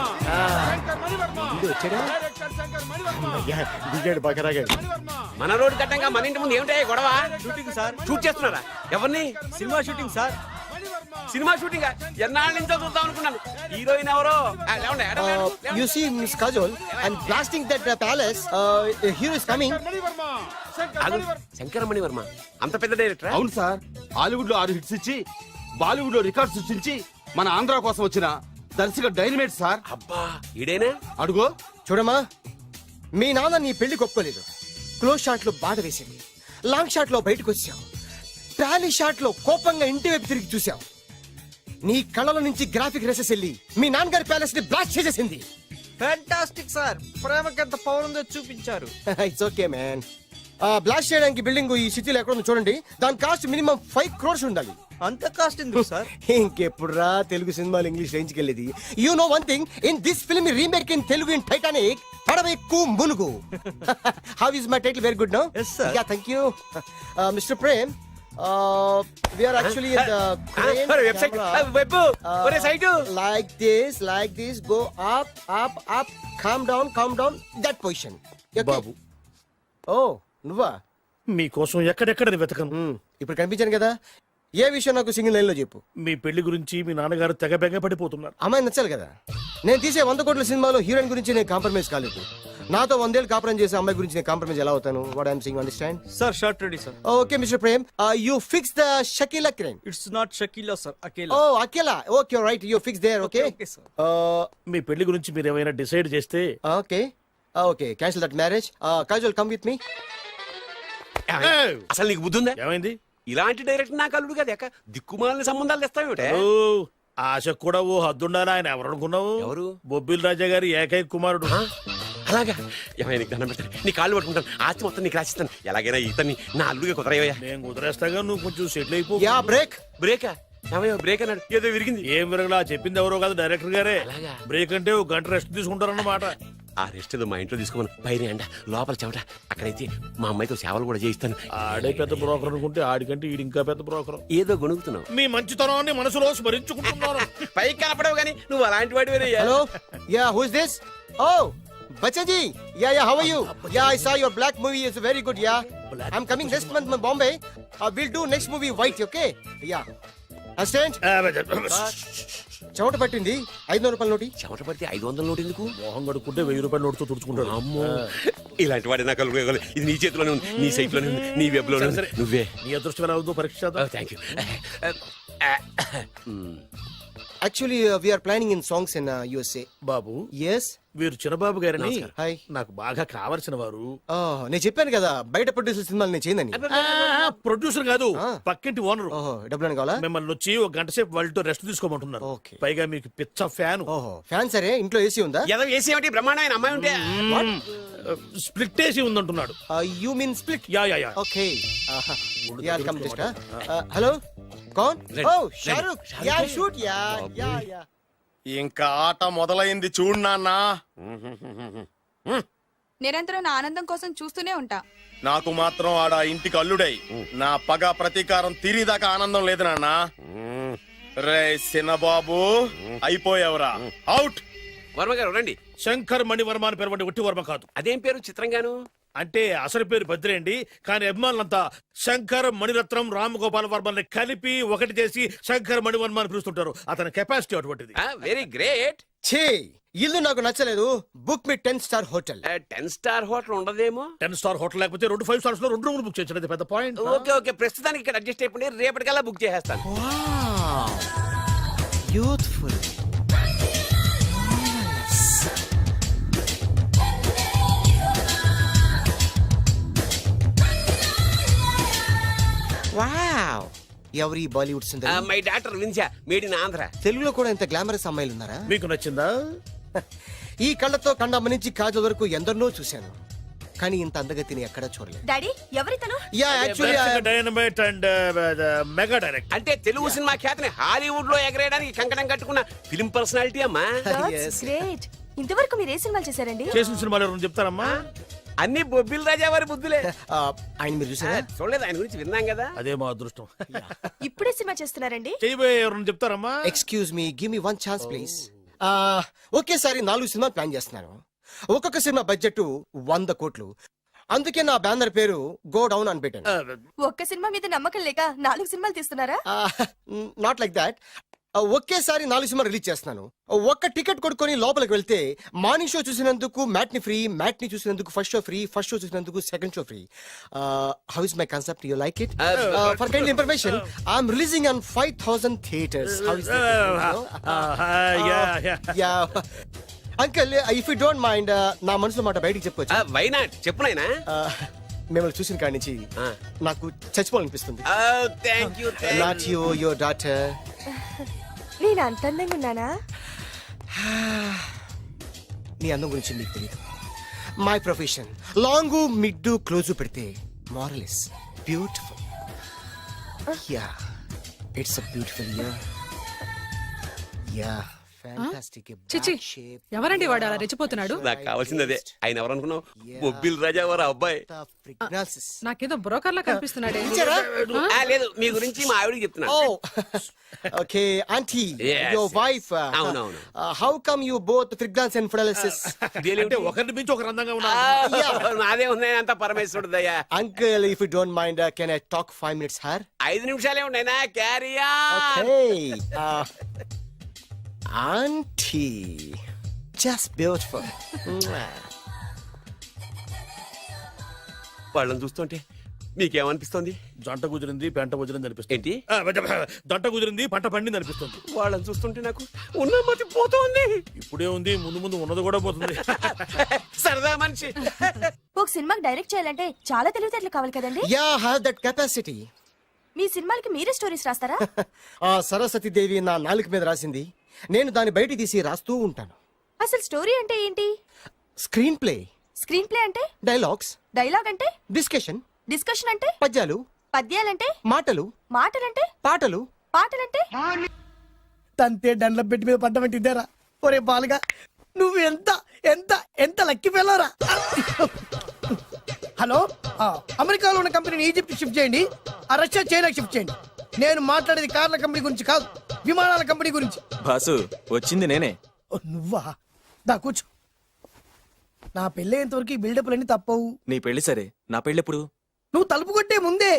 Shankar Mani Varma. ఇది వచ్చాడా? డైరెక్టర్ శంకర్ మణివర్మ. దిగాడు బకరాగాడు. మన రోడ్డు కట్టంగా మన ఇంటి ముందు ఏమిటాయి గొడవ? Shooting sir. షూట్ చేస్తున్నారా? ఎవరిని? Cinema shooting sir. Cinema shooting ఎన్నాళ్ళ నుంచో చూద్దాం అనుకున్నాను. హీరోయిన్ ఎవరో? You see Miss Kajol, I'm blasting that palace. Hero is coming. Shankara Mani Varma అంత పెద్ద డైరెక్టర్? అవును సార్, హాలీవుడ్ లో 6 హిట్స్ ఇచ్చి బాలీవుడ్ లో రికార్డ్ సృష్టించి మన ఆంధ్ర కోసం వచ్చిన దర్శక డైనమేట్ సార్. అబ్బా, ఈడేనా? అడుగో. చూడమ్మా, మీ నాన్న నీ పెళ్లి ఒప్పుకోలేదు. క్లోజ్ షాట్ లో బాధ వేసింది, లాంగ్ షాట్ లో బయటకు వచ్చావు, టాలీ షాట్ లో కోపంగా ఇంటి వైపు తిరిగి చూసావు. నీ కళ్ళల నుంచి గ్రాఫిక్ రెసెస్ వెళ్ళి మీ నాన్నగారి ప్యాలెస్ ని బ్లాస్ట్ చేసేసింది. ఫ్యాంటాస్టిక్ సార్, ప్రేమకెంత పవర్ ఉందో చూపించారు. It's okay man. బ్లాస్ట్ చేయడానికి బిల్డింగ్ ఈ సిటీలో ఎక్కడ ఉందో చూడండి. దాని కాస్ట్ మినిమం 5 crores ఉండాలి. అంత కాస్ట్ ఎందుకు సార్? ఇంకెప్పుడు రా తెలుగు సినిమాలు ఇంగ్లీష్ రేంజ్కి వెళ్ళేది. You know one thing, in this film remake in Telugu in Titanic, పడవెక్కు మునుగు. How is my title? Very good no. Yes, sir. Yeah, thank you. Mister Prem, we are actually in the crane website camera. Web ఒరే site like this, go up, up, up, calm down, that position. Okay? Babu, Oh, నువ్వా? మీకోసం ఎక్కడెక్కడ వెతకను. ఇప్పుడు కనిపించాను కదా. ఏ విషయం నాకు single line లో చెప్పు. మీ పెళ్లి గురించి మీ నాన్నగారు తెగ బెంగ పడిపోతున్నారు. అమ్మాయి నచ్చాలి కదా. నేను తీసే 100 కోట్ల సినిమాలో హీరోయిన్ గురించి నేను కాంప్రమైజ్ కాలేదు. నాతో 100 ఏళ్ళు కాపురం చేసే అమ్మాయి గురించి నేను కాంప్రమైజ్ ఎలా అవుతాను? What I'm sing, understand? Sir shot ready sir. Okay mister Prem, you fix the Shakeela crime. It's not Shakeela sir, Akela. Oh Akela. Okay right, you fix there. Okay Okay, sir. మీ పెళ్లి గురించి మీరు ఏమైనా డిసైడ్ చేస్తే okay okay, cancel that marriage. Kajal, come with me. అసలు నీకు బుద్ధి ఉందా? ఏమైంది? ఇలాంటి డైరెక్టర్ నాకు అల్లుడు కదా, ఎక్క దిక్కుమాలని సంబంధాలు తెస్తావేమిటే? ఓ, ఆశకు కూడా ఓ హద్దుండాలి. ఆయన ఎవరు అనుకున్నావు? ఎవరు? బొబ్బిల్ రాజా గారి ఏకైక కుమారుడు. అలాగా? ఏమైనా నీకు దండం పెడతాను, నీ కాళ్ళు పట్టుకుంటాను, ఆస్తి మొత్తం నీకు రాసిస్తాను. ఎలాగైనా ఇతన్ని నా అల్లుడిగా కుదరయ్యా. నేను కుదిరేస్తాగా, నువ్వు కొంచెం సెటిల్ అయిపో. Yeah, break. బ్రేకా? ఏమయ్యా బ్రేక్ అన్నాడు, ఏదో విరిగింది. ఏం విరగలా? చెప్పింది ఎవరో కాదు, డైరెక్టర్ గారే. అలాగా? బ్రేక్ అంటే 1 గంట రెస్ట్ తీసుకుంటారన్నమాట. ఆ రెస్ట్ ఏదో మా ఇంట్లో తీసుకోమను. పైన ఎండ, లోపల చెమట. అక్కడైతే మా అమ్మాయితో సేవలు కూడా చేయిస్తాను. ఆడే పెద్ద బ్రోకర్ అనుకుంటే ఆడికంటే ఈడు ఇంకా పెద్ద బ్రోకర్. ఏదో గొణుగుతున్నావు. మీ మంచితనాన్ని మనసులో స్మరించుకుంటున్నాను. పైకి కనపడవు కానీ నువ్వు అలాంటి వాడివేనే. Hello? Yeah, who is this? Oh, Bachchan ji. Yeah, how are you? Yeah, I saw your black movie. It's very good, yeah. I'm coming next month in Bombay. We'll do next movie white, okay? Yeah. Assistant? చెమట పట్టింది 500 రూపాయల నోటి. చెమట పడితే 500 note ఎందుకు? మోహం కడుక్కుంటే 1000 రూపాయలు నోటుతో తుడుచుకుంటాడు. అమ్మో, ఇలాంటి వాడి నాకు ఇది నీ చేతిలోనే ఉంది, నీ సైట్ లోనే ఉంది, నీ వెబ్ లోనే ఉంది. నువ్వే. నీ అదృష్టం ఎలా ఉందో పరీక్ష. Thank you. Actually, we are planning in songs in USA. Babu, Yes? వీరు చిన్నబాబు గారని హాయ్. నాకు బాగా కావలసిన వారు. నేను చెప్పాను కదా బయట ప్రొడ్యూసర్ సినిమాలు నేను చేయదని. ప్రొడ్యూసర్ కాదు, పక్కింటి ఓనరు. ఓహో, డబ్బులు కావాలా? మిమ్మల్ని వచ్చి 1 గంట సేపు వాళ్ళతో రెస్ట్ తీసుకోమంటున్నారు. Okay. పైగా మీకు పిచ్చ ఫ్యాన్. ఓహో, ఫ్యాన్ సరే. ఇంట్లో ఏసీ ఉందా? ఏదో ఏసీ ఏమిటి, బ్రహ్మాండమైన అమ్మాయి ఉంటే. స్ప్లిట్ ఏసీ ఉందంటున్నాడు. You mean split? Yeah yeah yeah. Okay. Yeah, I'll come just. Hello? Kaun? Oh, Shahrukh. Yeah, shoot. Yeah. ఇంకా ఆట మొదలైంది చూడు నాన్న. నిరంతరం నా ఆనందం కోసం చూస్తూనే ఉంటా. నాకు మాత్రం ఆడ ఇంటికి అల్లుడై నా పగ ప్రతీకారం తీరిదాకా ఆనందం లేదు నాన్న. రే సినబాబు, అయిపోయావురా, అవుట్. వర్మ గారు రండి. శంకర్ మణివర్మ అని పేరు ఒట్టి వర్మ కాదు. అదేం పేరు చిత్రంగాను? అంటే అసలు పేరు భద్రేండి, కానీ అభిమానులంతా శంకర్ మణిరత్నం రామగోపాల వర్మని కలిపి ఒకటి చేసి శంకర్ మణివర్మ అని పిలుస్తుంటారు. అతని కెపాసిటీ అటువంటిది. Very great. ఛీ, ఇల్లు నాకు నచ్చలేదు. బుక్ మీ 10 స్టార్ హోటల్. 10 స్టార్ హోటల్ ఉండదేమో. 10 స్టార్ హోటల్ లేకపోతే 2 5 స్టార్స్ లో 2 రూములు బుక్ చేయొచ్చు. పెద్ద పాయింట్. ఓకే, ప్రస్తుతానికి ఇక్కడ అడ్జస్ట్ అయిపోయి రేపటికల్లా బుక్ చేసేస్తాను. యూత్ఫుల్. వావ్, ఎవరి బాలీవుడ్ సుందరి? మై డాక్టర్ విన్సా, మేడ్ ఇన్ ఆంధ్ర. తెలుగులో కూడా ఇంత గ్లామరస్ అమ్మాయిలు ఉన్నారా? మీకు నచ్చిందా? ఈ కళ్ళతో కండమ్మ నుంచి కాజల్ వరకు ఎందరినో చూశాను, కానీ ఇంత అందగతిని ఎక్కడా చూడలేదు. డాడీ, ఎవరితను? Yeah, actually dynamite and mega direct. అంటే తెలుగు సినిమా ఖ్యాతిని హాలీవుడ్ లో ఎగరేయడానికి కంకణం కట్టుకున్న ఫిలిం పర్సనాలిటీ అమ్మా. గ్రేట్. ఇంతవరకు మీరు ఏ సినిమాలు చేశారండి? చేసిన సినిమాలు ఎవరు చెప్తారమ్మా? అన్ని బొబ్బిల్ రాజా వారి బుద్ధులే. ఆయన మీరు చూసారా? చూడలేదు, ఆయన గురించి విన్నాం కదా. అదే మా అదృష్టం. ఇప్పుడే సినిమా చేస్తున్నారండి? చేయబోయే ఎవరు చెప్తారమ్మా? Excuse me, give me 1 chance please. ఒకేసారి 4 సినిమాలు ప్లాన్ చేస్తున్నాను. ఒక్కొక్క సినిమా బడ్జెట్ 100 కోట్లు. అందుకే నా బ్యానర్ పేరు గో డౌన్ అని పెట్టాను. ఒక్క సినిమా మీద నమ్మకం లేక 4 సినిమాలు తీస్తున్నారా? Not like that. ఒకేసారి 4 సినిమా రిలీజ్ చేస్తున్నాను. ఒక్క టికెట్ కొనుక్కొని లోపలికి వెళ్తే మార్నింగ్ షో చూసినందుకు మ్యాట్ని ఫ్రీ, మ్యాట్ని చూసినందుకు first show free, first show చూసినందుకు second show free. How is my concept? You like it? For kind information, I'm releasing on 5000 theatres. How is uncle, if you don't mind, నా మనసులో మాట బయటికి చెప్పొచ్చు? Why not, చెప్పు నాయనా. మిమ్మల్ని చూసిన కాడి నుంచి నాకు చచ్చిపోవాలనిపిస్తుంది. Thank you. Not you, your daughter. నేను అంత అందంగా ఉన్నానా? నీ అందం గురించి నీకు తెలియదు. My profession long mid close పెడితే moral is beautiful. Yeah, it's a beautiful year. Yeah, fantastic. చిచి, ఎవరండి వాడు అలా రెచ్చిపోతున్నాడు? నాకు కావాల్సింది అదే. ఆయన ఎవరు అనుకున్నావు? బొబ్బిల్ రాజా వారు అబ్బాయి. నాకేదో బ్రోకర్ లా కనిపిస్తున్నాడే. లేదు, మీ గురించి మా ఆవిడకి చెప్తున్నా. Okay aunty, Yes, your yes. Wife. అవునవును. How come you both fragrance and fidelities? అంటే ఒకరిని మించి ఒకరు అందంగా ఉన్నారు. నాదే ఉన్నాయి అంత పరమేశ్వరుడు దయ్యా. Uncle, if you don't mind, can I talk 5 minutes her? 5 నిమిషాలే ఉన్నాయినా, క్యారియా. Auntie, just beautiful. వాళ్ళని చూస్తుంటే మీకేమనిపిస్తుంది? జంట కుదిరింది, పెంట కుదిరింది అనిపిస్తుంది. ఏంటి? దంట కుదిరింది, పంట పండింది అనిపిస్తుంది. వాళ్ళని చూస్తుంటే నాకు ఉన్న మతి పోతోంది. ఇప్పుడే ఉంది, ముందు ముందు ఉన్నది కూడా పోతుంది. సరదా మనిషి. ఒక సినిమాకి డైరెక్ట్ చేయాలంటే చాలా తెలివితేటలు కావాలి కదండి? Yeah, I have that capacity. మీ సినిమాలకి మీరే స్టోరీస్ రాస్తారా? సరస్వతి దేవి నా నాలుక మీద రాసింది, నేను దాన్ని బయట తీసి రాస్తూ ఉంటాను. అసలు స్టోరీ అంటే ఏంటి? Screen play. స్క్రీన్ ప్లే అంటే? డైలాగ్స్. డైలాగ్ అంటే? డిస్కషన్. డిస్కషన్ అంటే? పద్యాలు. పద్యాలంటే? మాటలు. మాటలంటే? పాటలు. పాటలంటే? తంతే దండ్ల పెట్టి మీద పడ్డమంటే ఇద్దరా? ఒరే బాలుగా, నువ్వు ఎంత ఎంత ఎంత లక్కి పిల్లరా. హలో, అమెరికాలో ఉన్న కంపెనీని ఈజిప్ట్ షిఫ్ట్ చేయండి, ఆ రష్యా చైనాకి షిఫ్ట్ చేయండి. నేను మాట్లాడేది కార్ల కంపెనీ గురించి కాదు, విమానాల కంపెనీ గురించి. బాసు వచ్చింది నేనే. ఓ, నువ్వా? దా కూర్చో. నా పెళ్ళేంతవరకు ఈ బిల్డప్లన్నీ తప్పవు. నీ పెళ్లి సరే, నా పెళ్ళెప్పుడు? నువ్వు తలుపు కొట్టే ముందే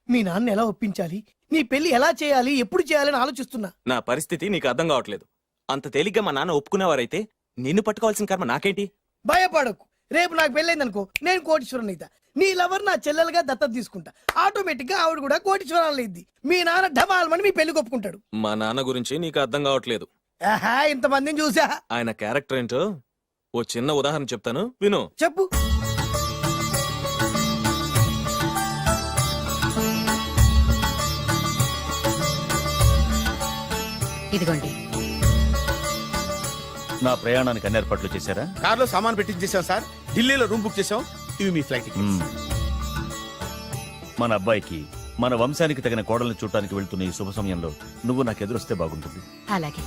మీ నాన్న ఎలా ఒప్పించాలి, నీ పెళ్లి ఎలా చేయాలి, ఎప్పుడు చేయాలని ఆలోచిస్తున్నా. నా పరిస్థితి నీకు అర్థం కావట్లేదు. అంత తేలిగ్గా మా నాన్న ఒప్పుకునేవారైతే నిన్ను పట్టుకోవాల్సిన కర్మ నాకేంటి? భయపడకు, రేపు నాకు పెళ్ళైందనుకో, నేను కోటీశ్వరం అయితా. నీ లవర్ నా చెల్లెలుగా దత్తత తీసుకుంటా. ఆటోమేటిక్ గా ఆవిడ కూడా కోటీశ్వరాలు అయింది. మీ నాన్న ఢమాల్మని మీ పెళ్లి ఒప్పుకుంటాడు. మా నాన్న గురించి నీకు అర్థం కావట్లేదు. ఆహా, ఇంతమందిని చూసా. ఆయన క్యారెక్టర్ ఏంటో ఓ చిన్న ఉదాహరణ చెప్తాను, విను. చెప్పు. ఇదిగోండి. నా ప్రయాణానికి అన్ని ఏర్పాట్లు చేశారా? కార్లో సామాన్ పెట్టించేసాం సార్, ఢిల్లీలో రూమ్ బుక్ చేసాం. ఇవి మీ ఫ్లైట్ టికెట్స్. మన అబ్బాయికి మన వంశానికి తగిన కోడల్ని చూడటానికి వెళ్తున్న ఈ శుభ సమయంలో నువ్వు నాకు ఎదురొస్తే బాగుంటుంది. అలాగే.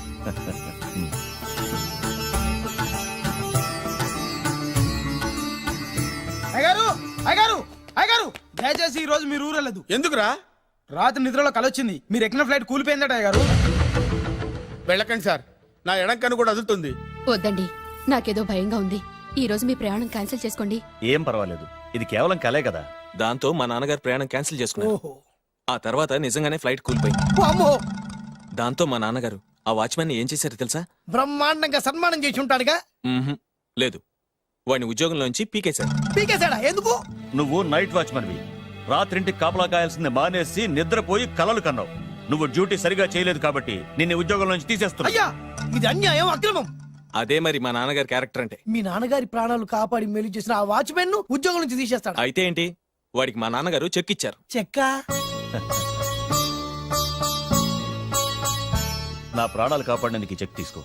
అయ్యగారు, అయ్యగారు, అయ్యగారు, దయచేసి ఈ రోజు మీరు ఊరెళ్ళదు. ఎందుకురా? రాత్రి నిద్రలో కలొచ్చింది, మీరు ఎక్కిన ఫ్లైట్ కూలిపోయిందట. అయ్యగారు వెళ్ళకండి సార్, నా ఎడం కన్ను కూడా అదులుతుంది. వద్దండి, నాకేదో భయంగా ఉంది. ఈ రోజు మీ ప్రయాణం క్యాన్సిల్ చేసుకోండి. ఏం పర్వాలేదు, ఇది కేవలం కలే కదా. దాంతో మా నాన్నగారు ప్రయాణం క్యాన్సిల్ చేసుకున్నారు. ఓహో, ఆ తర్వాత నిజంగానే ఫ్లైట్ కూలిపోయింది. అమ్మో, దాంతో మా నాన్నగారు ఆ వాచ్మెన్ ఏం చేశారో తెలుసా? బ్రహ్మాండంగా సన్మానం చేసి ఉంటాడుగా. మ్మ్హ్. లేదు, వాడిని ఉద్యోగంలోంచి పీకేశారు. పీకేశాడా? ఎందుకు? నువ్వు నైట్ వాచ్మన్వి, రాత్రింటికి కాపలా కాయాల్సింది మానేసి నిద్రపోయి కలలు కన్నావు. నువ్వు డ్యూటీ సరిగా చేయలేదు కాబట్టి నిన్ను ఉద్యోగం నుంచి తీసేస్తున్నా. అయ్యా, ఇది అన్యాయం, అక్రమం. అదే మరి మా నాన్నగారి క్యారెక్టర్ అంటే. మీ నాన్నగారి ప్రాణాలు కాపాడి మేలు చేసిన ఆ వాచ్మెన్ ను ఉద్యోగం నుంచి తీసేస్తాడు. అయితే ఏంటి, వాడికి మా నాన్నగారు చెక్ ఇచ్చారు. చెక్క? నా ప్రాణాలు కాపాడడానికి చెక్ తీసుకో.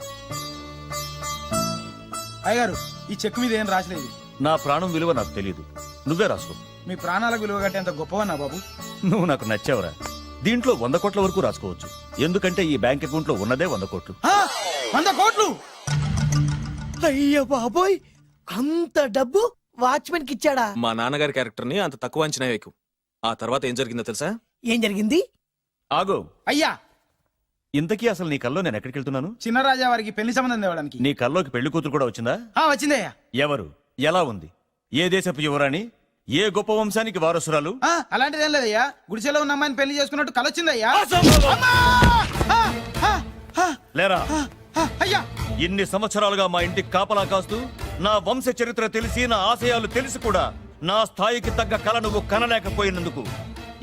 అయ్యగారు, ఈ చెక్ మీద ఏం రాసలేదు. నా ప్రాణం విలువ నాకు తెలియదు, నువ్వే రాసుకో. మీ ప్రాణాలకు విలువ కట్టేంత గొప్పవన్నా బాబు. నువ్వు నాకు నచ్చావురా. దీంట్లో 100 కోట్ల వరకు రాసుకోవచ్చు, ఎందుకంటే ఈ బ్యాంక్ అకౌంట్ లో ఉన్నదే 100 కోట్లు. 100 కోట్లు? అయ్య బాబోయ్, అంత డబ్బు వాచ్మెన్ కి ఇచ్చాడా? మా నాన్నగారి క్యారెక్టర్ ని అంత తక్కువ అంచనా వేయకు. ఆ తర్వాత ఏం జరిగిందో తెలుసా? ఏం జరిగింది? ఆగో అయ్యా, ఇంతకీ అసలు నీ కల్లో నేను ఎక్కడికి వెళ్తున్నాను? చిన్నరాజా వారికి పెళ్లి సంబంధం తేవడానికి. నీ కల్లోకి పెళ్లి కూతురు కూడా వచ్చిందా? వచ్చిందయ్యా. ఎవరు, ఎలా ఉంది, ఏ దేశపు యువరాణి, ఏ గొప్ప వంశానికి వారసురాలు? అలాంటిదేం లేదయ్యా, గుడిసెలో ఉన్న అమ్మాయిని పెళ్లి చేసుకున్నట్టు కలొచ్చిందయ్యా. లేరా, అయ్యా, ఇన్ని సంవత్సరాలుగా మా ఇంటికి కాపలా కాస్తూ నా వంశ చరిత్ర తెలిసి నా ఆశయాలు తెలిసి కూడా నా స్థాయికి తగ్గ కళ నువ్వు కనలేకపోయినందుకు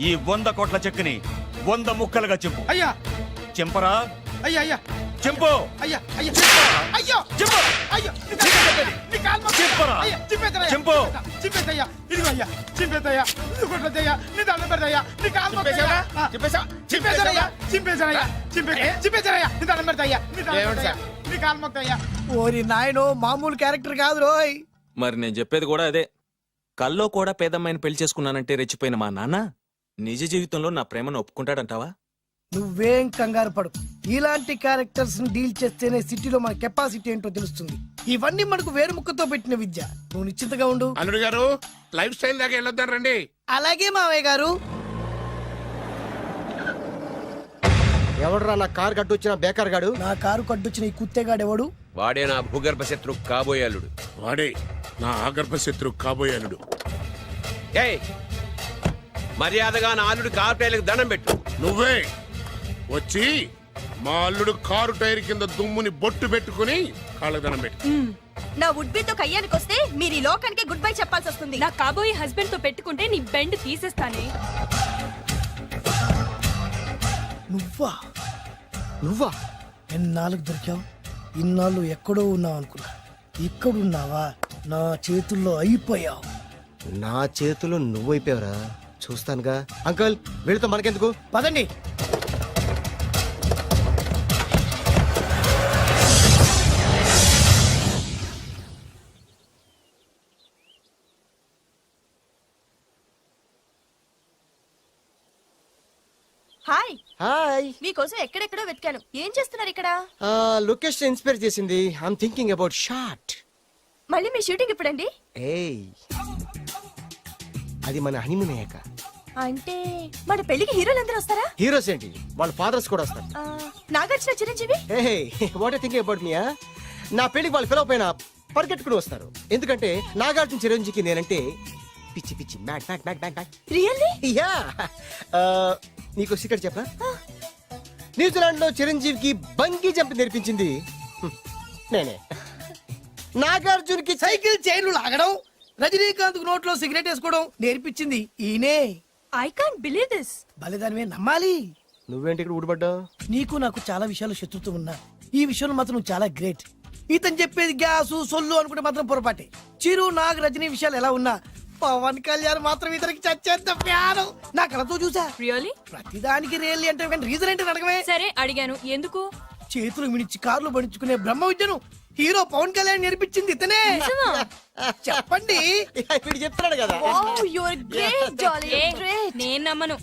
ఈ 100 కోట్ల చెక్కుని 100 ముక్కలుగా చెప్పు. అయ్యా, చెంపరా? అయ్యా, అయ్యా, చెంపు. అయ్యా, అయ్యా, అయ్యో, చెప్పు. అయ్యో, చెప్పరా? చెంపు. చింపేసయ్యా, ఇదిగో అయ్యా, చింపేసయ్యా, ఇది కొట్టద్దయ్యా, నీ దండం పెడతాయ్యా, నీ కాలు మొక్కుతాయ్యా. చింపేశారయ్యా, చింపేశారయ్యా, చింపేశారయ్యా, నీ దండం పెడతాయ్యా, నీ దండం పెడతాయ్యా, నీ కాలు మొక్కుతాయ్యా. ఓరి నాయనో, మామూలు క్యారెక్టర్ కాదు రోయ్. మరి నేను చెప్పేది కూడా అదే. కల్లో కూడా పేదమ్మాయిని పెళ్లి చేసుకున్నానంటే రెచ్చిపోయిన మా నాన్న నిజ జీవితంలో నా ప్రేమను ఒప్పుకుంటాడంటావా? నువ్వేం కంగారు పడు, ఇలాంటి క్యారెక్టర్స్ ని డీల్ చేస్తేనే సిటీలో మన కెపాసిటీ ఏంటో తెలుస్తుంది. ఇవన్నీ మనకు వేరు ముక్కతో పెట్టిన విద్య. నువ్వు నిశ్చింతగా ఉండు. అల్లుడు గారు, లైఫ్ స్టైల్ దాకా వెళ్ళొద్దాం రండి. అలాగే మావయ్య గారు. ఎవడరా నా కారు కట్టొచ్చిన బేకార్ గాడు? నా కారు కడ్డొచ్చిన ఈ కుత్తేగాడు ఎవడు? వాడే నా భూగర్భ శత్రు కాబోయాలుడు. వాడే నా ఆగర్భ శత్రు కాబోయాలుడు. ఏయ్, మర్యాదగా నా అల్లుడు కారు టైర్లకు దండం పెట్టు. నువ్వే వచ్చి మా అల్లుడు కారు టైర్ కింద దుమ్ముని బొట్టు పెట్టుకుని కాళ్ళకు దండం పెట్టు. నా వుడ్బీతో కయ్యానికి వస్తే మీరు ఈ లోకానికి గుడ్ బై చెప్పాల్సి వస్తుంది. నా కాబోయే హస్బెండ్ తో పెట్టుకుంటే నీ బెండ్ తీసేస్తానే. నువ్వా? నువ్వా? ఎన్నాళ్ళకు దొరికావు? ఇన్నాళ్ళు ఎక్కడో ఉన్నావు అనుకున్నా, ఇక్కడున్నావా? నా చేతుల్లో అయిపోయావు. నా చేతిలో నువ్వైపోయావురా, చూస్తానుగా. అంకుల్, వీళ్ళతో మనకెందుకు, పదండి. హాయ్ హాయ్ మీకోసం ఎక్కడెక్కడో వెతికాను ఏం చేస్తున్నారు ఇక్కడ లొకేషన్ ఇన్స్పైర్ చేసింది ఐఎమ్ థింకింగ్ అబౌట్ షార్ట్. మళ్ళీ మీ షూటింగ్ ఎప్పుడండి? ఏయ్ అది మన హనీమూన్ అయ్యాక. అంటే మన పెళ్లికి హీరోలు అందరూ వస్తారా? హీరోస్ ఏంటి, వాళ్ళ ఫాదర్స్ కూడా వస్తారు. Nagarjuna, Chiranjeevi. What I thinking about మియా, నా పెళ్లికి వాళ్ళు ఫిలప్ అయినా పరిగెట్టుకుని వస్తారు. ఎందుకంటే నాగార్జున చిరంజీవికి నేనంటే పిచ్చి పిచ్చి mad mad mad mad mad. Really? Yeah. నీకు సీక్రెట్ చెప్పా, న్యూజిలాండ్ లో చిరంజీవికి బంగీ జంప్ నేర్పించింది నేనే. నాగార్జున్కి సైకిల్ చైన్లు లాగడం, రజనీకాంత్ నోట్లో సిగరెట్ వేసుకోవడం నేర్పించింది ఈయనే. I can't believe this. బలిదానమే నమ్మాలి. నువ్వేంటి ఇక్కడ ఊడిపడ్డావు? నీకు నాకు చాలా విషయాలు శత్రుత్వం ఉన్నా ఈ విషయంలో మాత్రం నువ్వు చాలా గ్రేట్. ఇతను చెప్పేది గ్యాసు సొల్లు అనుకుంటే మాత్రం పొరపాటే. చిరు, నాగ్, రజనీ విషయాలు ఎలా ఉన్నా పవన్ కళ్యాణ్ మాత్రం ఇతనికి చచ్చేంత ప్యాను. నా కళతో చూసా. రియల్లీ? ప్రతిదానికి రియల్లీ అంటే కానీ రీజన్ ఏంటని అడగమే. సరే అడిగాను, ఎందుకు? చేతులు మిడిచి కార్లు పడించుకునే బ్రహ్మ విద్యను హీరో పవన్ కళ్యాణ్ నేర్పించింది ఇతనే. చెప్పండి. వీడు చెప్తున్నాడు కదా. నేను నమ్మను.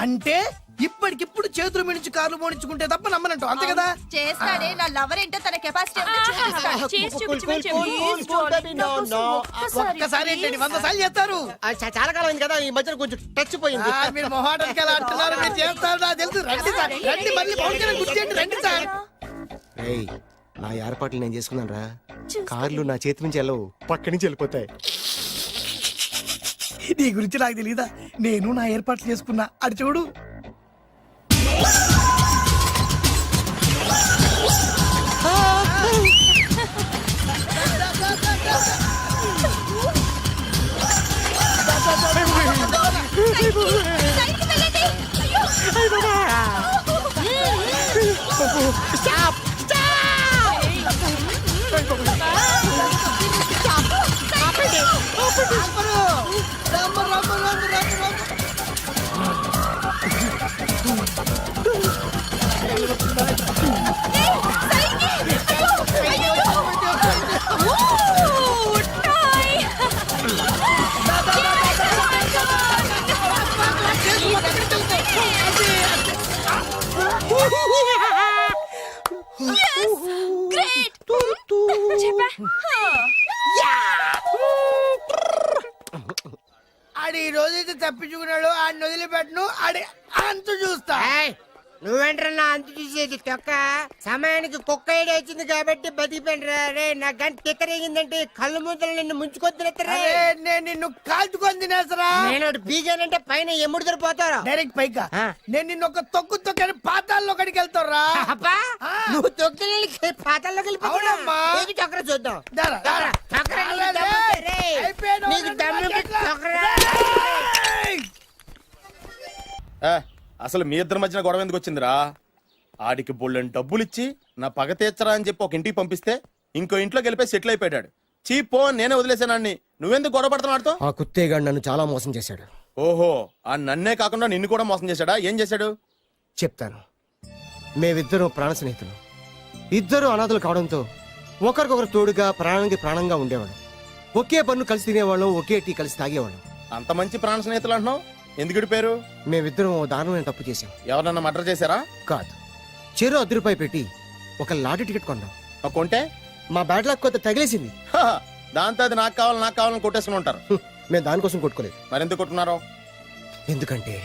అంటే ఇప్పటికిప్పుడు చేతులు మిడిచి కార్లు పోనించుకుంటే తప్ప నమ్మనంటూ అంతే కదా. చేస్తాడే, నా లవర్ ఏంటో తన కెపాసిటీ ఒక్కసారి ఏంటండి 100 సార్లు చేస్తారు. చాలా కాలం అయింది కదా, ఈ మధ్యన కొంచెం టచ్ పోయింది. మీరు మొహాటంకి ఎలా అంటున్నారు, మీరు చేస్తారు నాకు తెలుసు. రండి సార్, రండి, మళ్ళీ పవన్ కళ్యాణ్ గుర్తు రండి సార్. ఏయ్, నా ఏర్పాట్లు నేను చేసుకున్నాను రా. కార్లు నా చేతి నుంచి వెళ్ళవు, పక్క నుంచి వెళ్ళిపోతాయి. నీ గురించి నాకు తెలీదా, నేను నా ఏర్పాట్లు చేసుకున్నా. అటు చూడు. ఆడి ఈ రోజైతే తప్పించుకున్నాడు, ఆడిని వదిలిపెట్టను. ఆడి అంత చూస్తా. నువ్వేంట్రన్నా అంత చూసేది తొక్క సమయానికి కుక్క ఏడు వచ్చింది కాబట్టి బతికిపోయినరా రే. నా గంట తిక్కరేగిందంటే కళ్ళు ముద్దలు నిన్ను ముంచుకొద్దురెత్తరా. నేను నిన్ను కాల్చుకొని తినేసరా. నేను బీగానంటే పైన ఎముడు పోతారా డైరెక్ట్ పైకా. నేను నిన్ను ఒక తొక్కు తొక్కని పాతాల్లో కడికి వెళ్తారా. నువ్వు తొక్కి పాతాల్లోకి వెళ్ళిపోతావమ్మా. చక్ర చూద్దాం. నీకు దమ్ము చక్ర. అసలు మీ ఇద్దరి మధ్యన గొడవ ఎందుకు వచ్చిందిరా? ఆడికి బొళ్ళని డబ్బులు ఇచ్చి నా పగ తీర్చరా అని చెప్పి ఒక ఇంటికి పంపిస్తే ఇంకో ఇంట్లోకి వెళ్ళిపోయి సెటిల్ అయిపోయాడు. చీపో నేనే వదిలేసానాన్ని. నువ్వెందుకు గొడవ పడుతున్నాడుతో? ఆ కుత్తేగాడు నన్ను చాలా మోసం చేశాడు. ఓహో, ఆ నన్నే కాకుండా నిన్ను కూడా మోసం చేశాడా? ఏం చేశాడు చెప్తాను. మేమిద్దరం ప్రాణ స్నేహితులు. ఇద్దరు అనాథలు కావడంతో ఒకరికొకరు తోడుగా ప్రాణానికి ప్రాణంగా ఉండేవాళ్ళం. ఒకే పన్ను కలిసి తినేవాళ్ళం, ఒకే టీ కలిసి తాగేవాళ్ళం. అంత మంచి ప్రాణ స్నేహితులు అంటున్నావు, ఎందుకు పేరు? మేమిద్దరం ఓ దారుణమైన తప్పు చేశాం. ఎవరన్నా మర్డర్ చేశారా? కాదు, చెరో ₹10 పెట్టి ఒక లాటరీ టికెట్ కొన్నాం. కొంటే మా బ్యాడ్ లక్ కొత్త తగిలేసింది. దాంతో అది నాకు కావాలని కొట్టేసుకుని ఉంటారు. మేము దానికోసం కొట్టుకోలేదు. మరెందుకు కొట్టుకున్నారో? ఎందుకంటే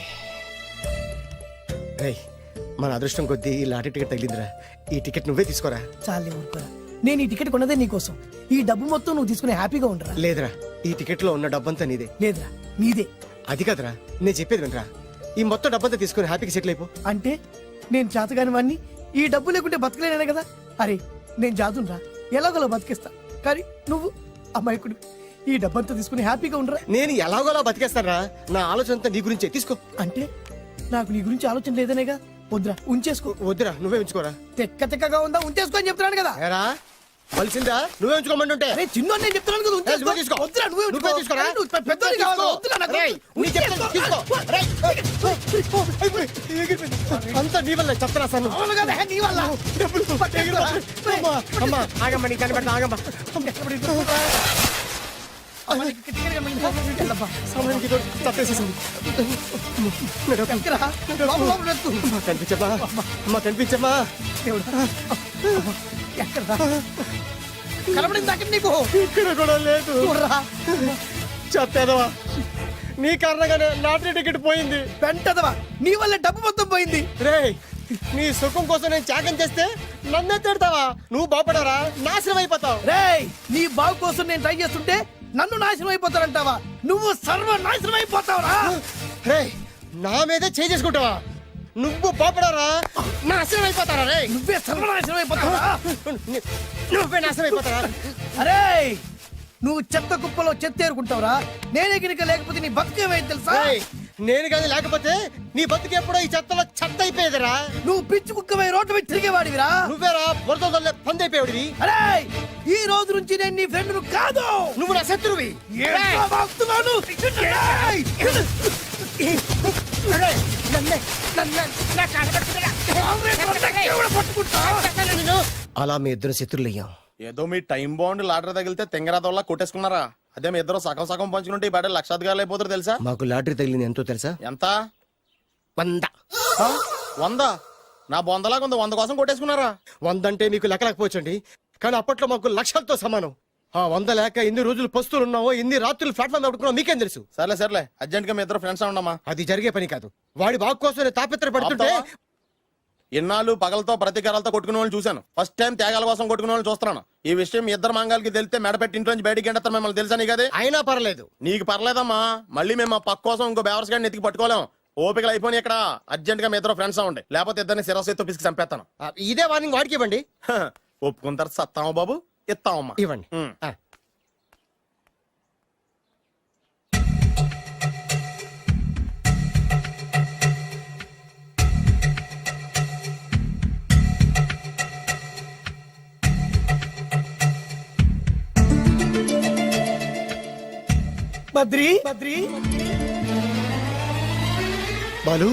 మన అదృష్టం కొద్దీ ఈ లాటరీ టికెట్ తగిలిందిరా. ఈ టికెట్ నువ్వే తీసుకోరా. చాలే ఊరుకోరా. నేను ఈ టికెట్ కొన్నదే నీకోసం. ఈ డబ్బు మొత్తం నువ్వు తీసుకుని హ్యాపీగా ఉండరా. లేదురా, ఈ టికెట్ లో ఉన్న డబ్బంతా నీదే. లేదురా, నీదే. అది కదరా, నేను చెప్పేది వినరా. ఈ మొత్తం డబ్బంతా తీసుకుని హ్యాపీగా సెటిల్ అయిపో. అంటే నేను చేతగాని వాడిని, ఈ డబ్బు లేకుంటే బతకలేనే కదా. అరే నేను జాతునరా, ఎలాగోలా బతికేస్తా. కానీ నువ్వు అమాయకుడు, ఈ డబ్బంతా తీసుకుని హ్యాపీగా ఉండరా. నేను ఎలాగోలా బతికేస్తానరా. నా ఆలోచన అంతా నీ గురించే. తీసుకో. అంటే నాకు నీ గురించి ఆలోచన లేదనేగా. వద్దురా, ఉంచేసుకో. వద్దురా, నువ్వే ఉంచుకోరా. తెక్కగా ఉందా, ఉంచేసుకో అని చెప్తున్నాను కదా. కలిసిందా? నువ్వే ఉంచుకోమంటుంటే చిన్న నేను చెప్తున్నాను కదా. తీసుకో. వద్దురా, నువ్వే తీసుకోరా. పెద్దోని కావాలి. వద్దురా నాకు. అంతా నీ వల్ల చెప్తారా సార్. అవును కదా, నీ వల్ల. అమ్మా ఆగమ్మా, నీ కనిపెడతా ఆగమ్మా. మనకి టికెట్ కనిపించిందా? వెళ్ళబ్బా. సమయానికి ఇదో తప్పేసేసింది. ఎక్కరా? లోపల లోపల వెతుకు. అమ్మా, కనిపించమ్మా అమ్మా, కనిపించమ్మా. దేవుడా. ఎక్కడా? కనబడింది అక్కడ నీకు ఇక్కడ కూడా లేదు. చూడరా. చెప్పేదవా, నీ కారణంగానే లాటరీ టికెట్ పోయింది. వెంటదవా, నీ వల్ల డబ్బు మొత్తం పోయింది. రేయ్, నీ సుఖం కోసం నేను త్యాగం చేస్తే నన్నే తిడతావా? నువ్వు బాగుపడారా, నాశనం అయిపోతావు. రేయ్, నీ బాగు కోసం నేను ట్రై చేస్తుంటే నన్ను నాశనం అయిపోతానంటావా? నువ్వు సర్వనాశనం అయిపోతావురా. రేయ్, నా మీదే చేసుకుంటావా? నువ్వు బాగుపడారా, నాశనం అయిపోతారా? రే, నువ్వే సర్వనాశనం అయిపోతావురా. నువ్వే నాశనం అయిపోతారా? అరే, నువ్వు చెత్త కుప్పలో చెత్త ఏరుకుంటావురా. నేనే గినక లేకపోతే నీ బతుకేమైంది తెలుసా? రేయ్, నేను కానీ లేకపోతే నీ బతుకు ఎప్పుడో ఈ చెత్తలో చెత్త అయిపోయేదిరా. నువ్వు పిచ్చి కుక్కమై రోడ్డు మీద తిరిగేవాడివిరా. నువ్వేరా బురదలే పంది అయిపోయాడివి. అరే, ఈ రోజు నుంచి నేను నీ ఫ్రెండ్ కాదు. నువ్వు నా శత్రువి. ఏంట్రా వాగుతున్నాను? ఏయ్! రేయ్, నన్నే, ఎవడ పట్టుకుంటా? అలా మీ ఇద్దరు శత్రులయ్యాం. ఏదో మీ టైం బాండ్ లాటరీ తగిలితే తెంగరాదోళ్ళ కొట్టేసుకున్నారా? అదే మీ ఇద్దరు సగం సగం పంచుకుంటే ఈ బయట లక్షాధికారులు అయిపోతారు తెలుసా? మాకు లాటరీ తగిలింది ఎంతో తెలుసా? ఎంత? 100. 100? నా బొందలాగా ఉంది, 100 కోసం కొట్టేసుకున్నారా? 100 అంటే మీకు లెక్కలేకపోవచ్చండి, కానీ అప్పట్లో మాకు లక్షలతో సమానం. ఆ 100 లేక ఎన్ని రోజులు పస్తులు ఉన్నావో, ఎన్ని రాత్రులు ప్లాట్ఫామ్ పెట్టుకున్నావు మీకేం తెలుసు? సర్లే అర్జెంట్ గా మీ ఇద్దరు ఫ్రెండ్స్ ఉండమ్మా. అది జరిగే పని కాదు. వాడి బాగు కోసం తాపిత్ర పడుతుంటే ఇన్నాళ్ళు పగలతో ప్రతీకారాలతో కొట్టుకునే వాళ్ళు చూశాను. ఫస్ట్ టైం త్యాగాల కోసం కొట్టుకునే వాళ్ళు చూస్తున్నాను. ఈ విషయం మీ ఇద్దరు మంగాలకి తెలిస్తే మెడపెట్టి ఇంట్లోంచి బయటికి ఎండతారు. మిమ్మల్ని తెలుసా నీకు? అది అయినా పర్లేదు. నీకు పర్లేదమ్మా, మళ్ళీ మేము మా పక్క కోసం ఇంకో బేవర్స్ గాడిని ఎత్తికి పట్టుకోలేం. ఓపికలు అయిపోయి ఇక్కడ అర్జెంట్ గా మీ ఇద్దరు ఫ్రెండ్స్ అవ్వండి, లేకపోతే ఇద్దరిని శిరస్సుతో పిసికి చంపేస్తాను. ఇదే వార్నింగ్ వాడికి ఇవ్వండి. ఒప్పుకుంటారు సత్తామా బాబు? ఇస్తామమ్మా. ఇవ్వండి. బద్రి బాలు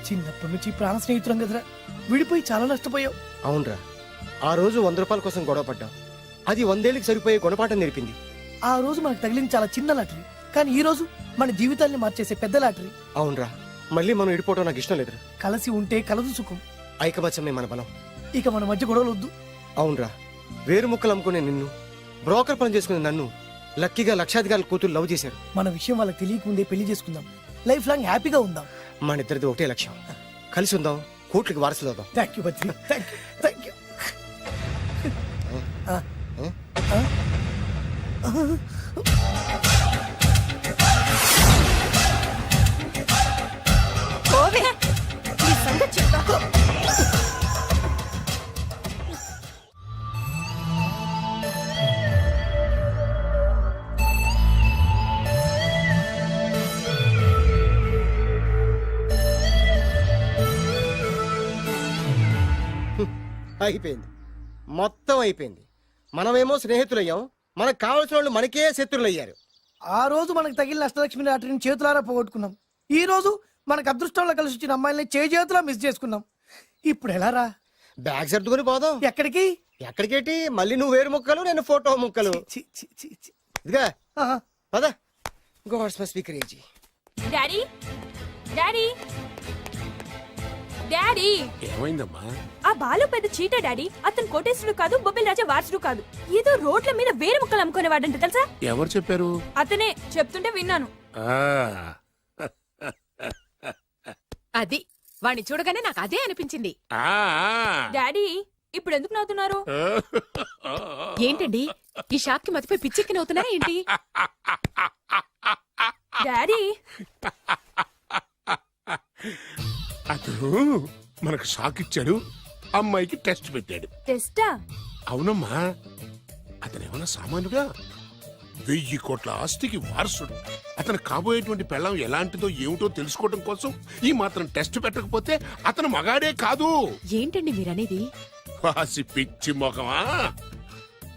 చిన్నప్పటి నుంచి ప్రాణ స్నేహితులం కదరా, విడిపోయి చాలా నష్టపోయావు. అవునరా, ఆ రోజు 100 రూపాయల కోసం గొడవ పడ్డాం. అది 100 ఏళ్ళకి సరిపోయే గుణపాఠం నేర్పింది. ఆ రోజు మనకు తగిలింది చాలా చిన్న లాటరీ, కానీ ఈ రోజు మన జీవితాన్ని మార్చేసే పెద్ద లాటరీ. అవునరా, మళ్ళీ మనం ఇడిపోవటం నాకు ఇష్టం లేదురా. కలిసి ఉంటే కలదు సుఖం. ఐకమత్యమే మన బలం. ఇక మన మధ్య గొడవలు వద్దు. అవునరా, వేరు ముక్కలు అమ్ముకునే నిన్ను, బ్రోకర్ పని చేసుకునే నన్ను లక్కీగా లక్షాధికారుల కూతురు లవ్ చేశారు. మన విషయం వాళ్ళకి తెలియకముందే పెళ్లి చేసుకుందాం, లైఫ్ లాంగ్ హ్యాపీగా ఉందాం. మన ఇద్దరిది ఒకటే లక్ష్యం, కలిసి ఉందాం, కోట్లకి వారసులు అవుదాం. Thank you Badri, thank you. అయిపోయింది, మొత్తం అయిపోయింది. మనమేమో స్నేహితులయ్యాం, మనకు కావలసిన వాళ్ళు మనకే శత్రులయ్యారు. ఆ రోజు మనకు తగిలిన అష్టలక్ష్మి లాటరీని చేతులారా పోగొట్టుకున్నాం. ఈ రోజు మనకు అదృష్టంలో కలిసి వచ్చిన అమ్మాయిల్ని చేతులా మిస్ చేసుకున్నాం. ఇప్పుడు ఎలా రా? బ్యాగ్ సర్దుకొని పోదాం. ఎక్కడికి? ఎక్కడికేటి? మళ్ళీ నువ్వు వేరు ముక్కలు, నేను ఫోటో ముక్కలు. ఇదిగా పద. God's must be crazy. Daddy daddy daddy, ఏమైందమ్మా? ఆ బాలు పెద్ద చీట డాడీ. అతను కోటేశ్వరుడు కాదు, బొబ్బిల్ రాజా వారసుడు కాదు. ఏదో రోడ్ల మీద వేరే ముక్కలు అమ్ముకునేవాడంట తెలుసా? ఎవరు చెప్పారు? అతనే చెప్తుంటే విన్నాను. అది వాణ్ణి చూడగానే నాకు అదే అనిపించింది. డాడీ, ఇప్పుడు ఎందుకు నవ్వుతున్నారు? ఏంటండి ఈ షాక్ కి మతిపోయి పిచ్చెక్కి నవ్వుతున్నారా ఏంటి? డాడీ, అతను మనకు షాక్ ఇచ్చాడు, అమ్మాయికి టెస్ట్ పెట్టాడు. టెస్టా? అవునమ్మా, అతను ఏమన్నా సామాన్యుగా 1000 కోట్ల ఆస్తికి వారసుడు. అతను కాబోయేటువంటి పెళ్ళం ఎలాంటిదో ఏమిటో తెలుసుకోవడం కోసం ఈ మాత్రం టెస్ట్ పెట్టకపోతే అతను మగాడే కాదు. ఏంటండి మీరనేది? వాసి పిచ్చి మొఖమా,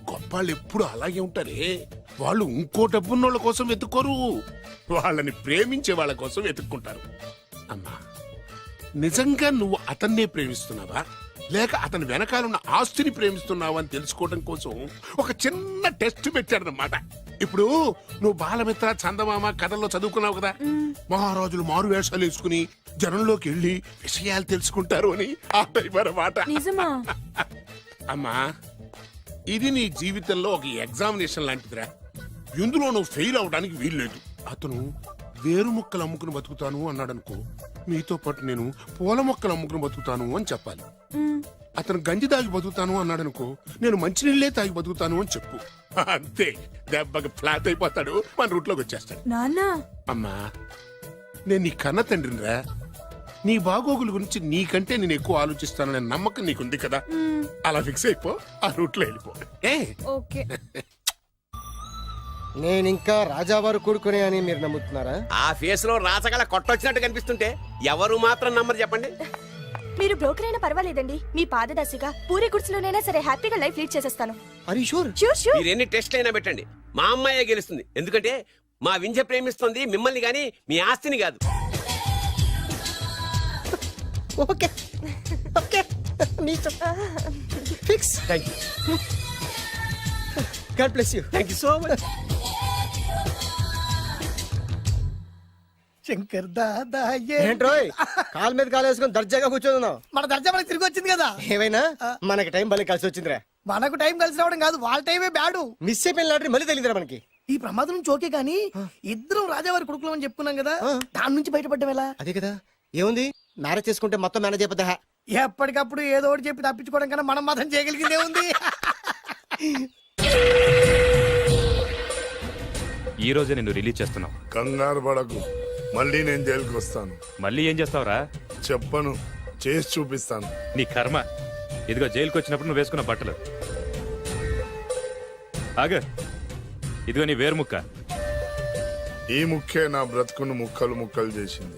గొప్పాళ్ళు ఎప్పుడు అలాగే ఉంటారే. వాళ్ళు ఇంకో డబ్బున్నోళ్ళ కోసం వెతుక్కోరు, వాళ్ళని ప్రేమించే వాళ్ళ కోసం వెతుక్కుంటారు. అమ్మా, నిజంగా నువ్వు అతన్నే ప్రేమిస్తున్నావా లేక అతని వెనకాలన్న ఆస్తిని ప్రేమిస్తున్నావా అని తెలుసుకోవడం కోసం ఒక చిన్న టెస్ట్ పెట్టాడనమాట. ఇప్పుడు నువ్వు బాలమిత్ర చందమామ కథల్లో చదువుకున్నావు కదా, మహారాజులు మారు వేషాలు వేసుకుని జనంలోకి వెళ్ళి విషయాలు తెలుసుకుంటారు అని ఆ టైప్ అన్నమాట. నిజమా? అమ్మా, ఇది నీ జీవితంలో ఒక ఎగ్జామినేషన్ లాంటిదిరా. ఇందులో నువ్వు ఫెయిల్ అవడానికి వీల్లేదు. అతను వేరు మొక్కలు అమ్ముకుని బతుకుతాను అన్నాడనుకో, మీతో పాటు నేను పూల మొక్కలు అమ్ముకుని బతుకుతాను అని చెప్పాలి. అతను గంజి తాగి బతుకుతాను అన్నాడనుకో, నేను మంచినీళ్ళే తాగి బతుకుతాను అని చెప్పు. అంతే, దెబ్బకి ఫ్లాట్ అయిపోతాడు, మన రూట్లోకి వచ్చేస్తాడు. నాన్నా, అమ్మా, నేను నీ కన్న తండ్రినిరా. నీ బాగోగుల గురించి నీకంటే నేను ఎక్కువ ఆలోచిస్తాననే నమ్మకం నీకుంది కదా, అలా ఫిక్స్ అయిపో, ఆ రూట్లో వెళ్ళిపో. ఓకే. నేనింకా రాజావారు కొడుకునే అని మీరు నమ్ముతున్నారా? ఆ ఫేస్ లో రాసగల కొట్టొచ్చినట్టు కనిపిస్తుంటే ఎవరు మాత్రం నమ్మరు చెప్పండి. మీరు బ్రోకర్ అయినా పర్వాలేదండి. మీ పాదదర్శిగా పూరి గుడిసెలోనైనా సరే హ్యాపీగా లైఫ్ లీడ్ చేసేస్తాను. అరే షూర్. మీరు ఎన్ని టెస్ట్లు అయినా పెట్టండి, మా అమ్మాయే గెలుస్తుంది. ఎందుకంటే మా వింజ ప్రేమిస్తుంది మిమ్మల్ని గాని మీ ఆస్తిని కాదు. Okay okay, fix. Thank you. God bless you. Thank you so much. Shankar Dada ఏంట్రోయ్, కాలు మీద కాలు వేసుకొని దర్జాగా కూర్చోదున్నావు? మన దర్జా మనకి తిరిగి వచ్చింది కదా. ఏమైనా మనకి టైం భలే కలిసి వచ్చిందిరా. మనకు టైం కలిసి రావడం కాదు, వాళ్ళ టైమే బ్యాడు. మిస్ అయిపోయిన లాటరీ మళ్ళీ తెలియదురా మనకి. ఈ ప్రమాదం నుంచి ఓకే గానీ ఇద్దరం రాజావారి కొడుకులం అని చెప్పుకున్నాం కదా, దాని నుంచి బయటపడ్డం ఎలా? అదే కదా, ఏముంది, మ్యారేజ్ చేసుకుంటే మొత్తం మేనేజ్ అయిపోతా. ఎప్పటికప్పుడు ఏదో ఒకటి చెప్పి తప్పించుకోవడం కన్నా మనం మాత్రం చేయగలిగిందే ఉంది. ఈ రోజే నిన్ను రిలీజ్ చేస్తున్నావు. కంగారు పడకు, మళ్ళీ నేను జైలుకి వస్తాను. మళ్ళీ ఏం చేస్తావురా? చెప్పను, చేసి చూపిస్తాను. నీ కర్మ. ఇదిగో జైలుకి వచ్చినప్పుడు నువ్వు వేసుకున్న బట్టలు. ఆగ, ఇదిగో నీ వేరు ముక్క. ఈ ముక్కే నా బ్రతుకును ముక్కలు ముక్కలు చేసింది.